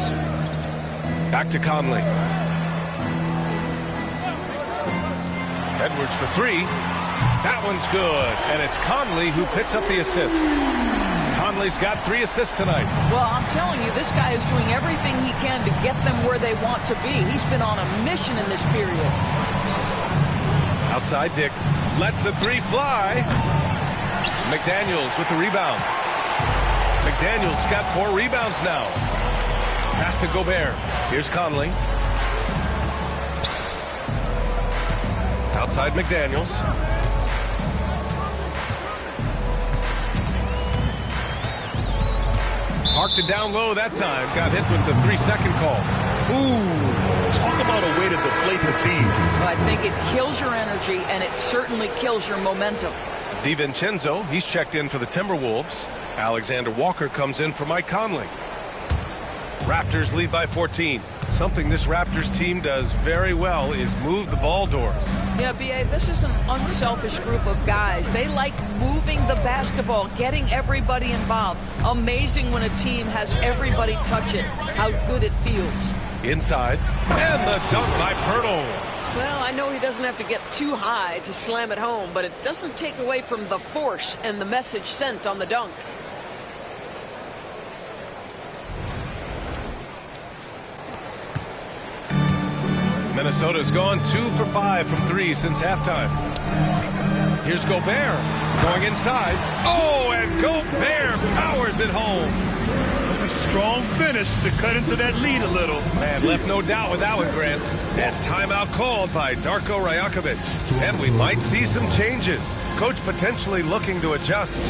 Back to Conley. Edwards for 3. That one's good. And it's Conley who picks up the assist. Conley Conley's got 3 assists tonight. Well, I'm telling you, this guy is doing everything he can to get them where they want to be. He's been on a mission in this period. Outside Dick lets the 3 fly. McDaniels with the rebound. McDaniels got 4 rebounds now. Pass to Gobert. Here's Conley. Outside McDaniels. Parked it down low that time. Got hit with the 3-second call. Ooh, talk about a way to deflate the team. Well, I think it kills your energy, and it certainly kills your momentum. DiVincenzo, he's checked in for the Timberwolves. Alexander Walker comes in for Mike Conley. Raptors lead by 14. Something this Raptors team does very well is move the ball doors. Yeah, B.A., this is an unselfish group of guys. They like moving the basketball, getting everybody involved. Amazing when a team has everybody touch it, how good it feels. Inside, and the dunk by Pirtle. Well, I know he doesn't have to get too high to slam it home, but it doesn't take away from the force and the message sent on the dunk. Minnesota's gone 2 for 5 from 3 since halftime. Here's Gobert going inside. Oh, and Gobert powers it home. A strong finish to cut into that lead a little. Man, left no doubt with that one, Grant. And timeout called by Darko Rajakovic. And we might see some changes. Coach potentially looking to adjust.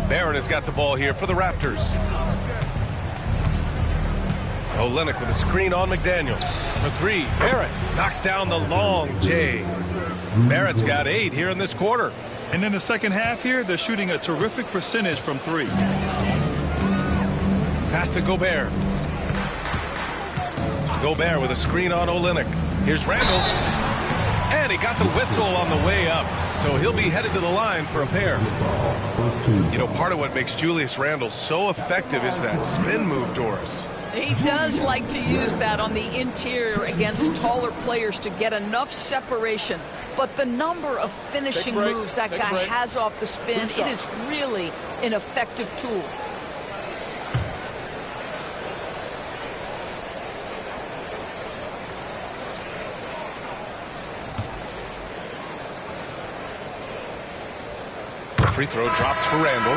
Barrett has got the ball here for the Raptors. Olynyk with a screen on McDaniels. For 3, Barrett knocks down the long J. Barrett's got 8 here in this quarter. And in the second half here, they're shooting a terrific percentage from 3. Pass to Gobert. Gobert with a screen on Olynyk. Here's Randall. And he got the whistle on the way up. So he'll be headed to the line for a pair. You know, part of what makes Julius Randle so effective is that spin move, Doris. He does like to use that on the interior against taller players to get enough separation. But the number of finishing moves that guy has off the spin, it is really an effective tool. Free throw drops for Randall.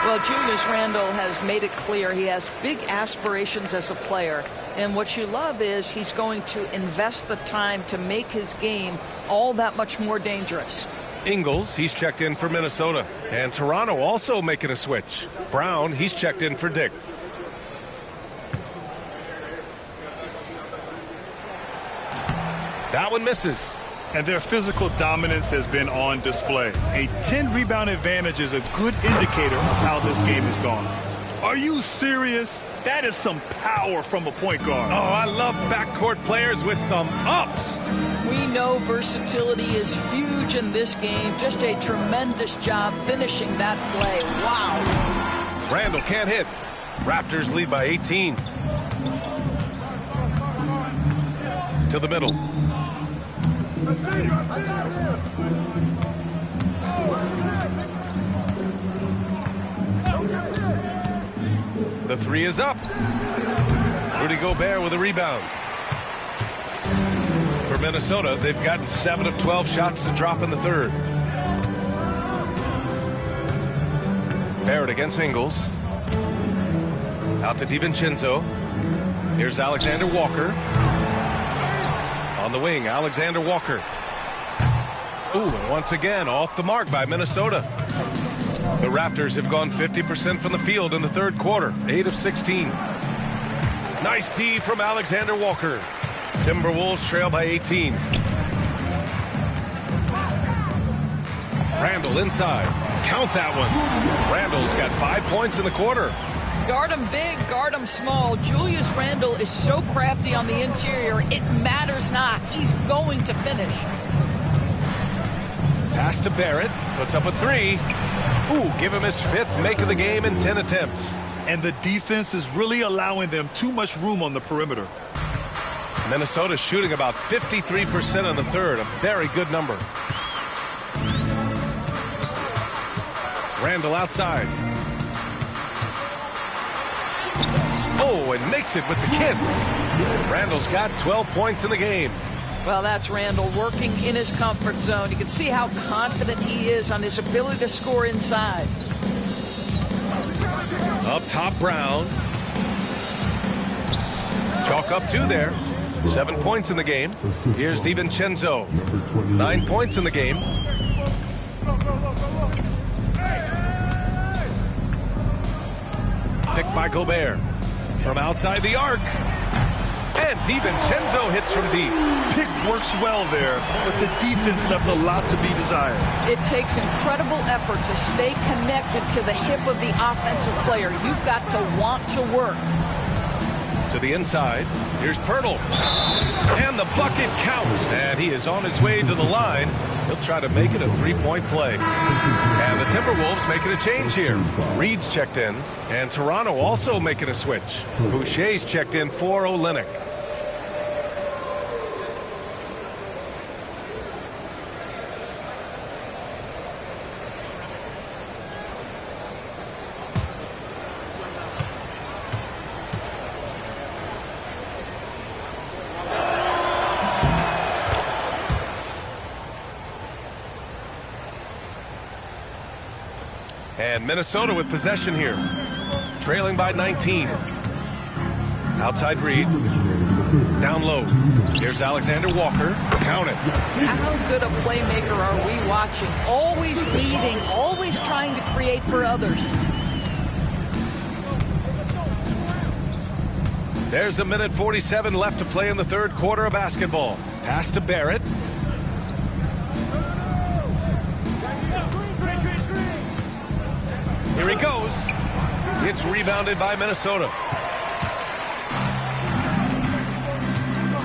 Well, Julius Randle has made it clear he has big aspirations as a player. And what you love is he's going to invest the time to make his game all that much more dangerous. Ingles, he's checked in for Minnesota. And Toronto also making a switch. Brown, he's checked in for Dick. That one misses. And their physical dominance has been on display. A 10-rebound advantage is a good indicator of how this game has gone. Are you serious? That is some power from a point guard. Oh, I love backcourt players with some ups. We know versatility is huge in this game. Just a tremendous job finishing that play. Wow. Randall can't hit. Raptors lead by 18. To the middle. The three is up. Rudy Gobert with a rebound. For Minnesota, they've gotten 7 of 12 shots to drop in the third. Barrett against Ingles. Out to DiVincenzo. Here's Alexander Walker. On the wing, Alexander Walker. Ooh, and once again, off the mark by Minnesota. The Raptors have gone 50% from the field in the third quarter, 8 of 16. Nice D from Alexander Walker. Timberwolves trail by 18. Randall inside. Count that one. Randall's got 5 points in the quarter. Guard him big, guard him small. Julius Randle is so crafty on the interior, it matters not. He's going to finish. Pass to Barrett. Puts up a three. Ooh, give him his 5th make of the game in 10 attempts. And the defense is really allowing them too much room on the perimeter. Minnesota shooting about 53% in the third. A very good number. Randall outside. Oh, and makes it with the kiss. Randall's got 12 points in the game. Well, that's Randall working in his comfort zone. You can see how confident he is on his ability to score inside. Up top, Brown. Chalk up 2 there. 7 points in the game. Here's DiVincenzo. 9 points in the game. Picked by Gobert. From outside the arc. And DiVincenzo hits from deep. Pick works well there, but the defense left a lot to be desired. It takes incredible effort to stay connected to the hip of the offensive player. You've got to want to work. To the inside. Here's Pirtle. And the bucket counts. And he is on his way to the line. He'll try to make it a 3-point play. And the Timberwolves making a change here. Reed's checked in. And Toronto also making a switch. Boucher's checked in for Olynyk. And Minnesota with possession here. Trailing by 19. Outside Reed. Down low. Here's Alexander Walker. Count it. How good a playmaker are we watching? Always leading, always trying to create for others. There's a minute 47 left to play in the third quarter of basketball. Pass to Barrett. Here he goes. It's rebounded by Minnesota.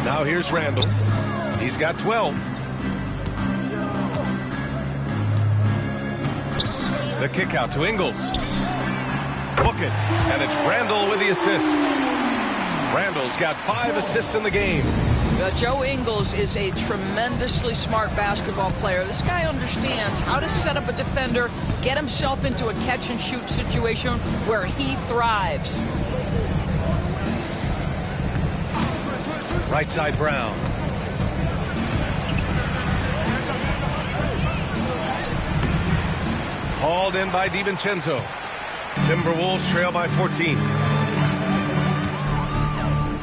Now here's Randall. He's got 12. The kick out to Ingles. Book it. And it's Randall with the assist. Randall's got 5 assists in the game. Joe Ingles is a tremendously smart basketball player. This guy understands how to set up a defender, get himself into a catch-and-shoot situation where he thrives. Right side Brown. Hauled in by DiVincenzo. Timberwolves trail by 14.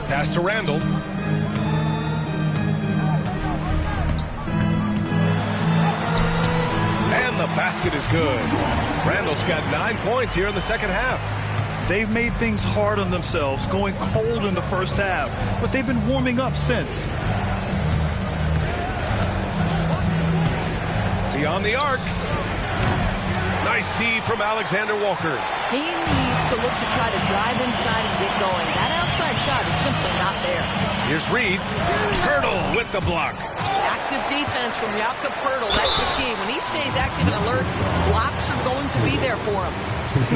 Pass to Randall. And the basket is good. Randall's got 9 points here in the second half. They've made things hard on themselves, going cold in the first half, but they've been warming up since. Beyond the arc. Nice D from Alexander Walker. He needs to look to try to drive inside and get going. That outside shot is simply not there. Here's Reed. Pirtle with the block. Active defense from Jakob Poeltl. That's the key. When he stays active and alert, blocks are going to be there for him.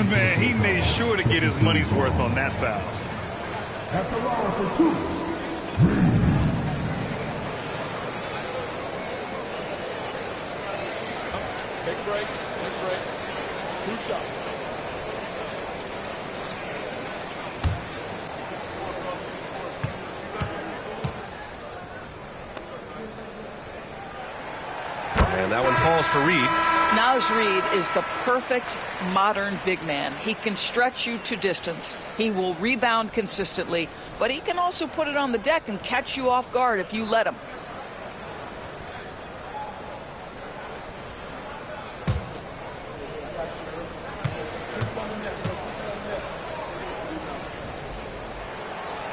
Man, he made sure to get his money's worth on that foul. At the line for 2. Take a break. Take a break. 2 shots. And that one falls for Reed. Naz Reid is the perfect modern big man. He can stretch you to distance. He will rebound consistently, but he can also put it on the deck and catch you off guard if you let him.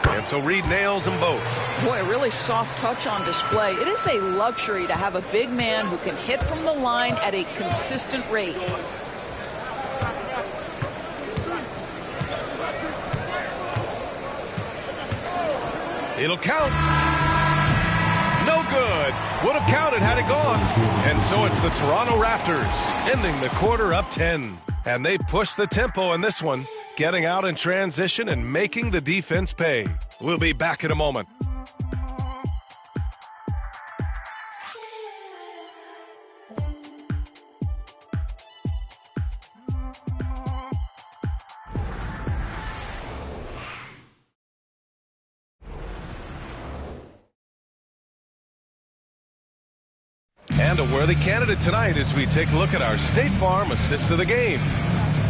And so Reed nails them both. Boy, a really soft touch on display. It is a luxury to have a big man who can hit from the line at a consistent rate. It'll count. No good. Would have counted had it gone. And so it's the Toronto Raptors ending the quarter up 10. And they push the tempo in this one, getting out in transition and making the defense pay. We'll be back in a moment. And a worthy candidate tonight as we take a look at our State Farm assist of the game.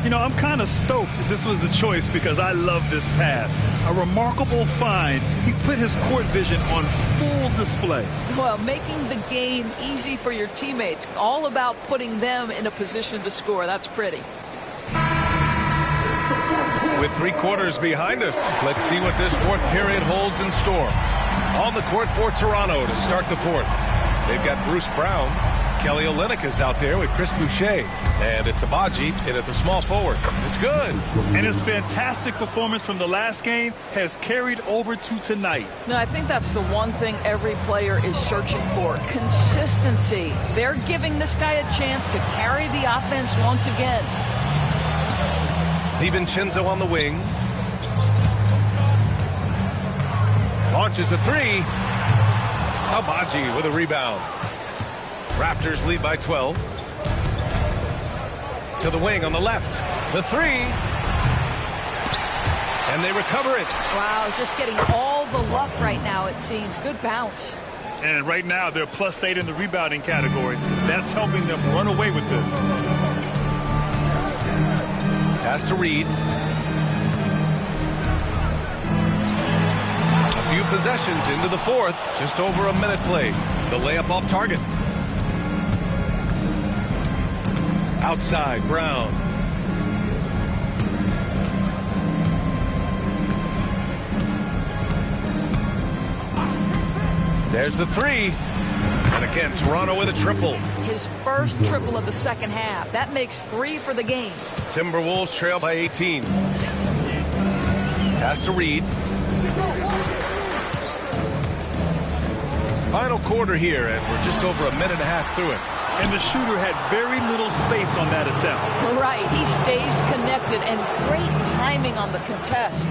You know, I'm kind of stoked that this was the choice because I love this pass. A remarkable find. He put his court vision on full display. Well, making the game easy for your teammates. All about putting them in a position to score. That's pretty. With 3 quarters behind us, let's see what this fourth period holds in store. On the court for Toronto to start the fourth. They've got Bruce Brown. Kelly Olynyk is out there with Chris Boucher. And it's Abaji in at the small forward. It's good. And his fantastic performance from the last game has carried over to tonight. No, I think that's the one thing every player is searching for. Consistency. They're giving this guy a chance to carry the offense once again. DiVincenzo on the wing. Launches a 3. Abaji with a rebound. Raptors lead by 12. To the wing on the left. The 3. And they recover it. Wow, just getting all the luck right now, it seems. Good bounce. And right now, they're +8 in the rebounding category. That's helping them run away with this. Pass to Reed. A few possessions into the fourth. Just over a minute played. The layup off target. Outside, Brown. There's the 3. And again, Toronto with a triple. His first triple of the second half. That makes 3 for the game. Timberwolves trail by 18. Pass to Reed. Final quarter here, and we're just over a minute and a half through it. And the shooter had very little space on that attempt. Right, he stays connected, and great timing on the contest.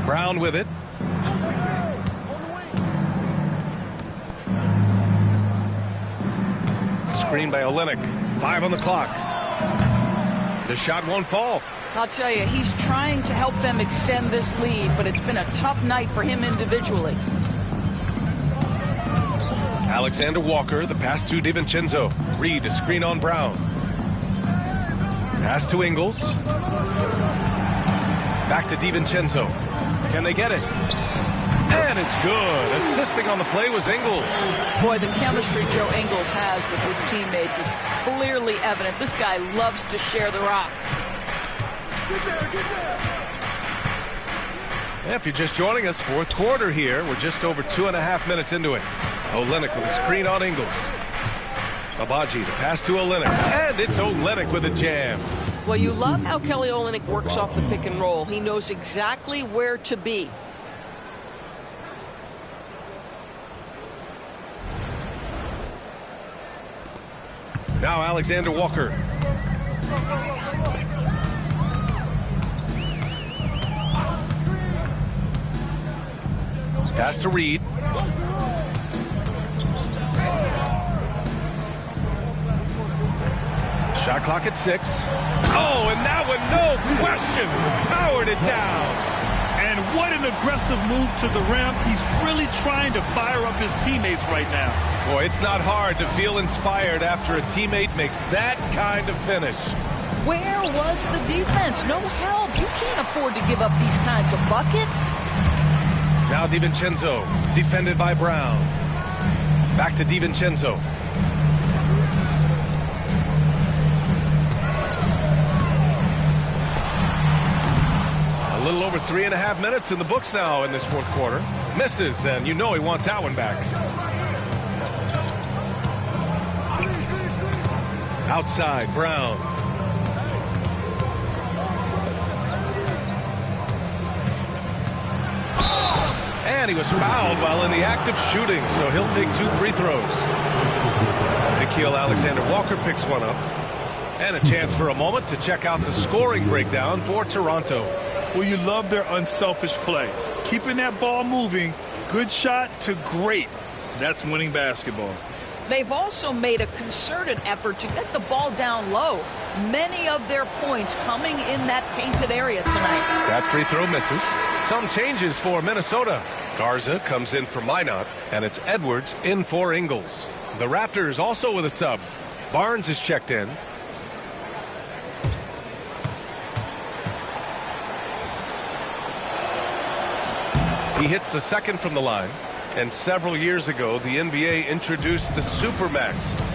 Brown with it. Screen by Olynyk. 5 on the clock. The shot won't fall. I'll tell you, he's trying to help them extend this lead, but it's been a tough night for him individually. Alexander Walker, the pass to DiVincenzo. Reed, a screen on Brown. Pass to Ingles. Back to DiVincenzo. Can they get it? And it's good. Assisting on the play was Ingles. Boy, the chemistry Joe Ingles has with his teammates is clearly evident. This guy loves to share the rock. If you're just joining us, fourth quarter here. We're just over 2.5 minutes into it. Olynyk with a screen on Ingles. Abaji, the pass to Olynyk. And it's Olynyk with a jam. Well, you love how Kelly Olynyk works off the pick and roll. He knows exactly where to be. Now Alexander Walker. Pass to Reed. Shot clock at 6. Oh, and that one, no question, powered it down. And what an aggressive move to the rim. He's really trying to fire up his teammates right now. Boy, it's not hard to feel inspired after a teammate makes that kind of finish. Where was the defense? No help. You can't afford to give up these kinds of buckets. Now DiVincenzo, defended by Brown. Back to DiVincenzo. A little over 3.5 minutes in the books now in this fourth quarter. Misses, and you know he wants that one back. Outside, Brown. And he was fouled while in the act of shooting, so he'll take 2 free throws. Nickeil Alexander-Walker picks one up. And a chance for a moment to check out the scoring breakdown for Toronto. Well, you love their unselfish play. Keeping that ball moving, good shot to great. That's winning basketball. They've also made a concerted effort to get the ball down low. Many of their points coming in that painted area tonight. That free throw misses. Some changes for Minnesota. Garza comes in for Minot, and it's Edwards in for Ingles. The Raptors also with a sub. Barnes is checked in. He hits the second from the line. And several years ago, the NBA introduced the Supermax.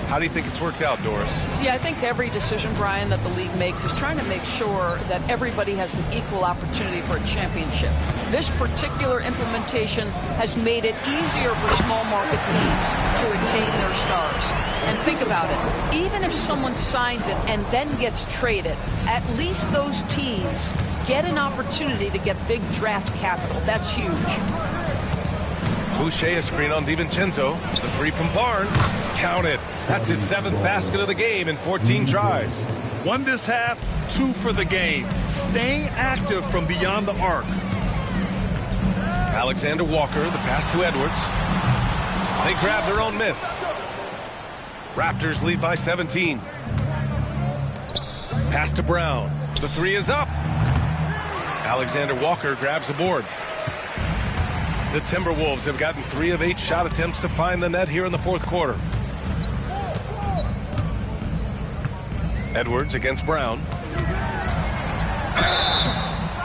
How do you think it's worked out, Doris? Yeah, I think every decision, Brian, that the league makes is trying to make sure that everybody has an equal opportunity for a championship. This particular implementation has made it easier for small market teams to retain their stars. And think about it. Even if someone signs it and then gets traded, at least those teams get an opportunity to get big draft capital. That's huge. Boucher, a screen on DiVincenzo. The three from Barnes. Counted. That's his 7th basket of the game in 14 tries. 1 this half, 2 for the game. Staying active from beyond the arc. Alexander Walker, the pass to Edwards. They grab their own miss. Raptors lead by 17. Pass to Brown. The 3 is up. Alexander Walker grabs the board. The Timberwolves have gotten 3 of 8 shot attempts to find the net here in the fourth quarter. Edwards against Brown.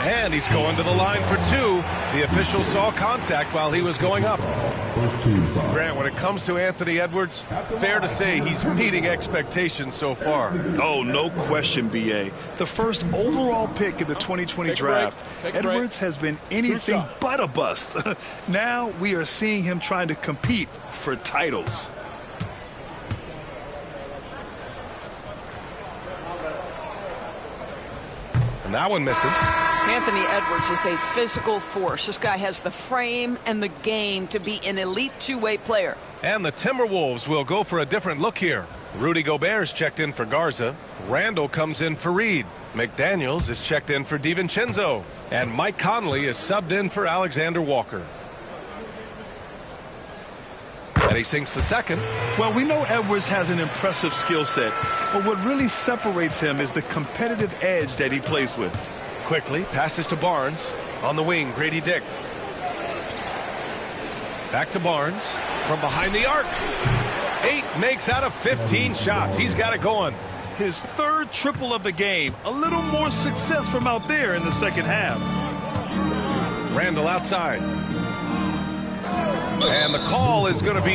And he's going to the line for 2. The official saw contact while he was going up. Grant, when it comes to Anthony Edwards, fair to say he's meeting expectations so far. Oh, no question, B.A. The first overall pick in the 2020 draft, Edwards has been anything but a bust. Now we are seeing him trying to compete for titles. And that one misses. Anthony Edwards is a physical force. This guy has the frame and the game to be an elite two-way player. And the Timberwolves will go for a different look here. Rudy Gobert's checked in for Garza. Randall comes in for Reed. McDaniels is checked in for DiVincenzo. And Mike Conley is subbed in for Alexander Walker. And he sinks the second. Well, we know Edwards has an impressive skill set, but what really separates him is the competitive edge that he plays with. Quickly passes to Barnes. On the wing, Grady Dick. Back to Barnes from behind the arc. 8 makes out of 15 shots. He's got it going. His 3rd triple of the game. A little more success from out there in the second half. Randall outside. And the call is going to be,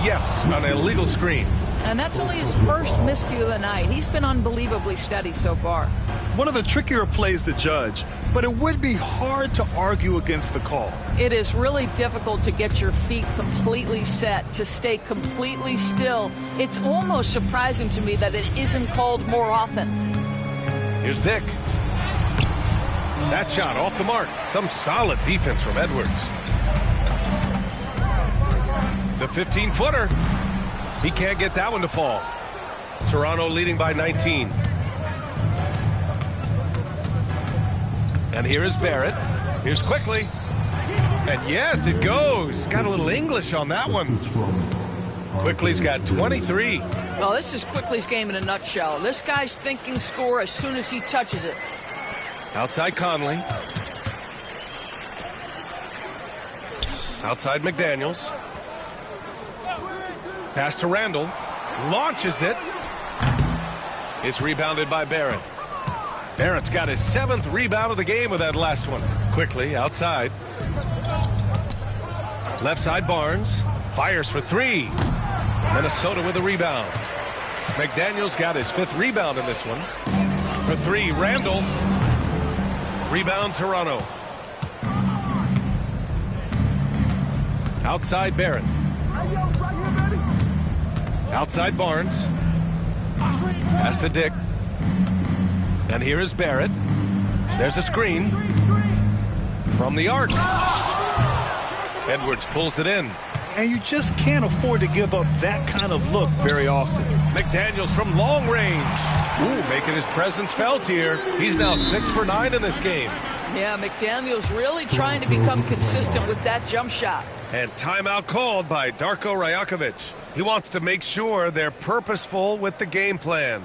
yes, an illegal screen. And that's only his first miscue of the night. He's been unbelievably steady so far. One of the trickier plays to judge, but it would be hard to argue against the call. It is really difficult to get your feet completely set, to stay completely still. It's almost surprising to me that it isn't called more often. Here's Dick. That shot off the mark. Some solid defense from Edwards. The 15-footer. He can't get that one to fall. Toronto leading by 19. And here is Barrett. Here's Quickly. And yes, it goes. Got a little English on that one. Quickly's got 23. Well, this is Quickly's game in a nutshell. This guy's thinking score as soon as he touches it. Outside Conley. Outside McDaniels. Pass to Randall. Launches it. It's rebounded by Barrett. Barrett's got his 7th rebound of the game with that last one. Quickly outside. Left side Barnes. Fires for 3. Minnesota with a rebound. McDaniels got his 5th rebound in this one. For 3, Randall. Rebound Toronto. Outside Barrett. Outside Barnes. Pass to Dick. And here is Barrett. There's a screen. From the arc. Edwards pulls it in. And you just can't afford to give up that kind of look very often. McDaniels from long range. Ooh, making his presence felt here. He's now 6 for 9 in this game. Yeah, McDaniels really trying to become consistent with that jump shot. And timeout called by Darko Rajakovic. He wants to make sure they're purposeful with the game plan.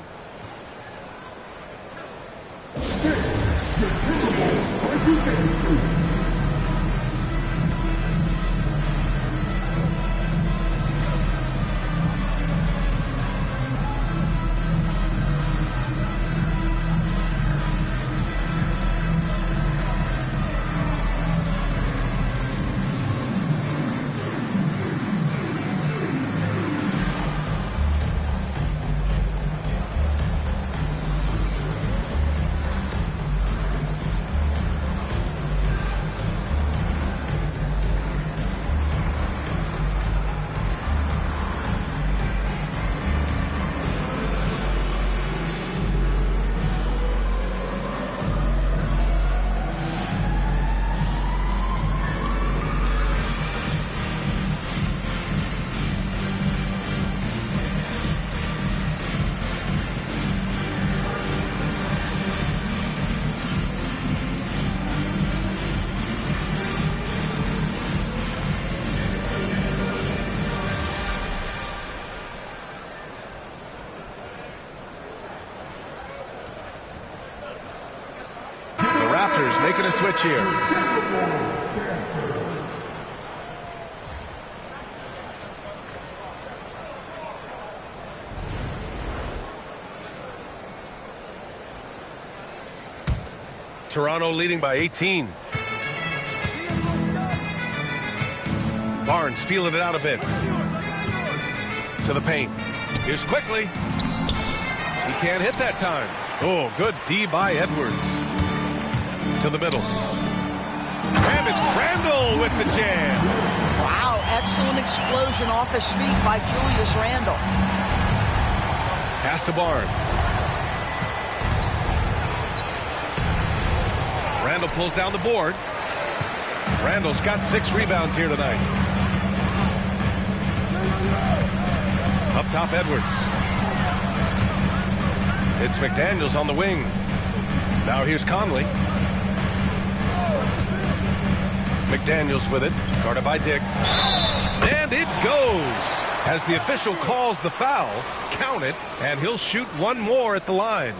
Raptors making a switch here. Toronto leading by 18. Barnes feeling it out a bit. To the paint. Here's Quickly. He can't hit that time. Oh, good D by Edwards. To the middle. And it's Randall with the jam. Wow, excellent explosion off his feet by Julius Randall. Pass to Barnes. Randall pulls down the board. Randall's got 6 rebounds here tonight. Up top, Edwards. It's McDaniels on the wing. Now here's Conley. McDaniels with it. Guarded by Dick. And it goes. As the official calls the foul, count it, and he'll shoot one more at the line.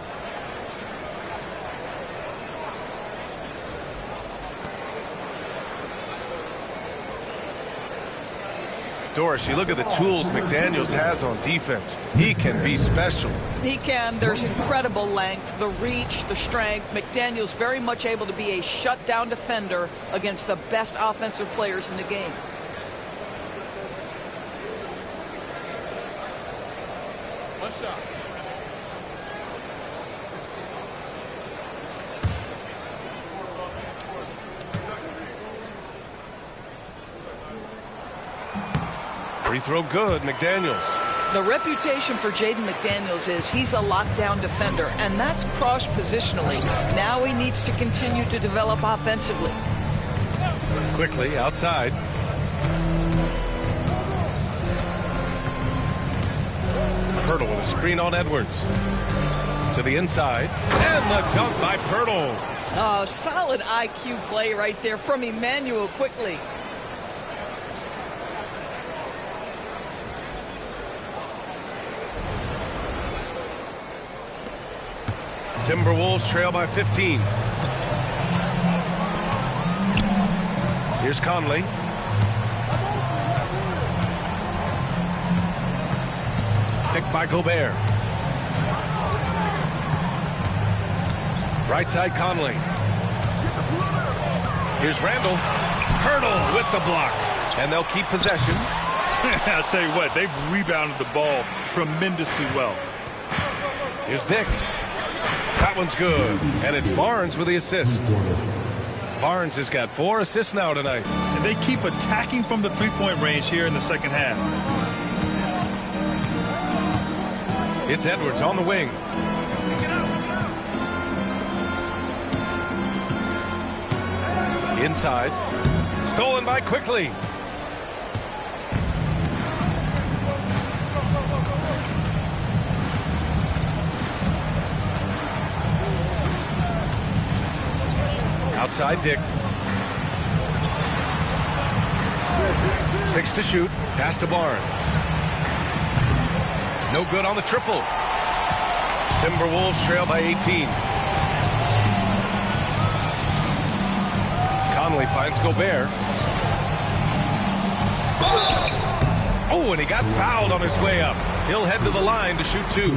Doris, you look at the tools McDaniels has on defense. He can be special. He can. There's incredible length, the reach, the strength. McDaniels very much able to be a shutdown defender against the best offensive players in the game. One shot. Free throw good, McDaniels. The reputation for Jaden McDaniels is he's a lockdown defender, and that's cross-positionally. Now he needs to continue to develop offensively. Quickly outside. Pirtle with a screen on Edwards. To the inside. And the dunk by Pirtle. Oh, solid IQ play right there from Emmanuel quickly. Timberwolves trail by 15. Here's Conley. Picked by Gobert. Right side Conley. Here's Randall. Pirtle with the block. And they'll keep possession. I'll tell you what, they've rebounded the ball tremendously well. Here's Dick. That one's good. And it's Barnes with the assist. Barnes has got 4 assists now tonight. And they keep attacking from the three-point range here in the second half. It's Edwards on the wing. Inside. Stolen by Quickly. Outside Dick. 6 to shoot. Pass to Barnes. No good on the triple. Timberwolves trail by 18. Conley finds Gobert. Oh, and he got fouled on his way up. He'll head to the line to shoot 2.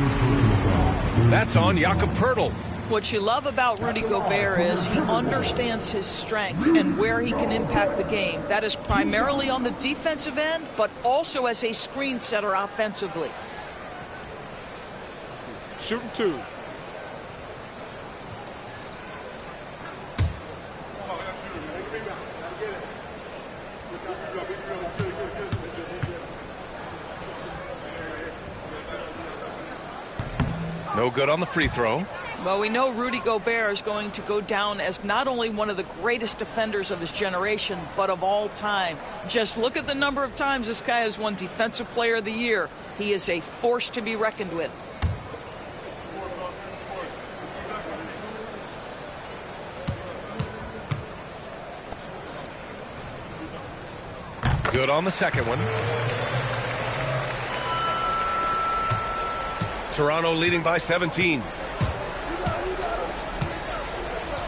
That's on Jakob Pirtle. What you love about Rudy Gobert is he understands his strengths and where he can impact the game. That is primarily on the defensive end, but also as a screen setter offensively. Shooting 2. No good on the free throw. Well, we know Rudy Gobert is going to go down as not only one of the greatest defenders of his generation, but of all time. Just look at the number of times this guy has won Defensive Player of the Year. He is a force to be reckoned with. Good on the second one. Toronto leading by 17.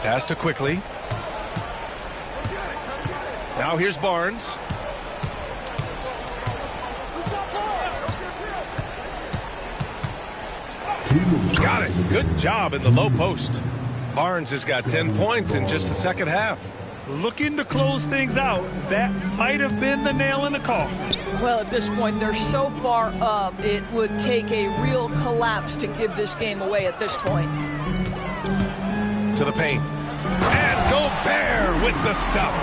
Pass to Quickly. Now here's Barnes. Got it. Good job in the low post. Barnes has got 10 points in just the second half. Looking to close things out. That might have been the nail in the coffin. Well, at this point, they're so far up, it would take a real collapse to give this game away at this point. To the paint. And Gobert with the stuff.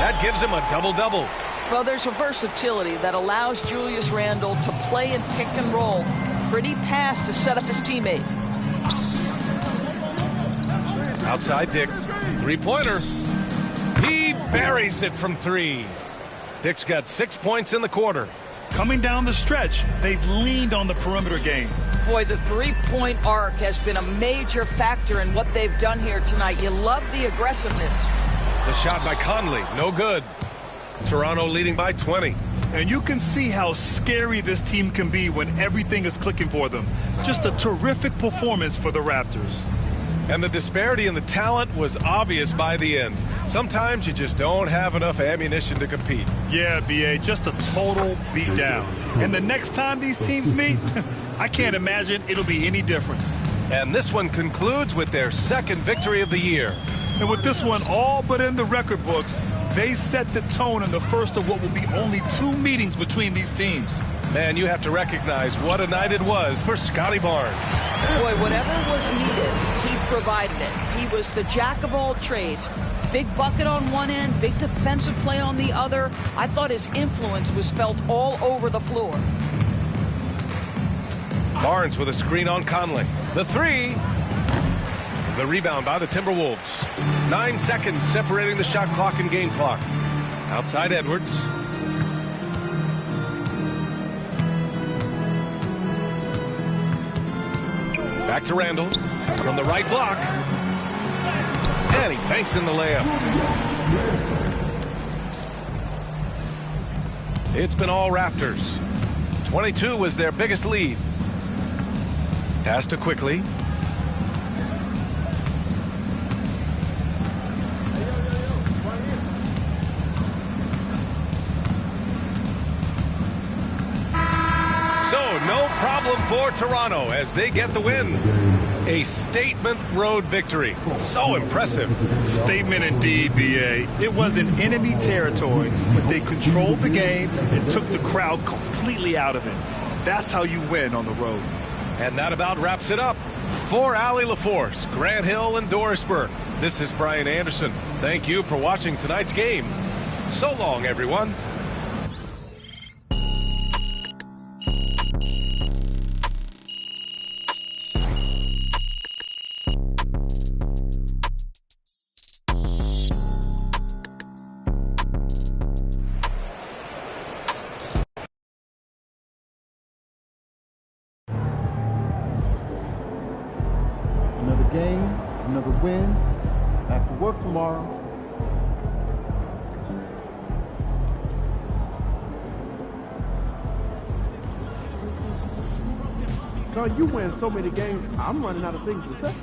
That gives him a double-double. Well, there's a versatility that allows Julius Randle to play in pick and roll. Pretty pass to set up his teammate. Outside Dick. Three-pointer. He buries it from 3. Dick's got 6 points in the quarter. Coming down the stretch, they've leaned on the perimeter game. Boy, the three-point arc has been a major factor in what they've done here tonight. You love the aggressiveness. The shot by Conley, no good. Toronto leading by 20. And you can see how scary this team can be when everything is clicking for them. Just a terrific performance for the Raptors. And the disparity in the talent was obvious by the end. Sometimes you just don't have enough ammunition to compete. Yeah, B.A., just a total beatdown. And the next time these teams meet, I can't imagine it'll be any different. And this one concludes with their second victory of the year. And with this one all but in the record books, they set the tone in the first of what will be only 2 meetings between these teams. Man, you have to recognize what a night it was for Scotty Barnes. Boy, whatever was needed, he provided it. He was the jack of all trades. Big bucket on one end, big defensive play on the other. I thought his influence was felt all over the floor. Barnes with a screen on Conley. The 3. The rebound by the Timberwolves. 9 seconds separating the shot clock and game clock. Outside Edwards. Back to Randall from the right block. And he banks in the layup. It's been all Raptors. 22 was their biggest lead. Pass to Quickly. So no problem for Toronto as they get the win. A statement road victory. So impressive. Statement indeed, BA. It was in enemy territory, but they controlled the game and took the crowd completely out of it. That's how you win on the road. And that about wraps it up. For Allie LaForce, Grant Hill, and Doris Burke, this is Brian Anderson. Thank you for watching tonight's game. So long, everyone. Another game, another win. Back to work tomorrow. Son, you win so many games, I'm running out of things to say.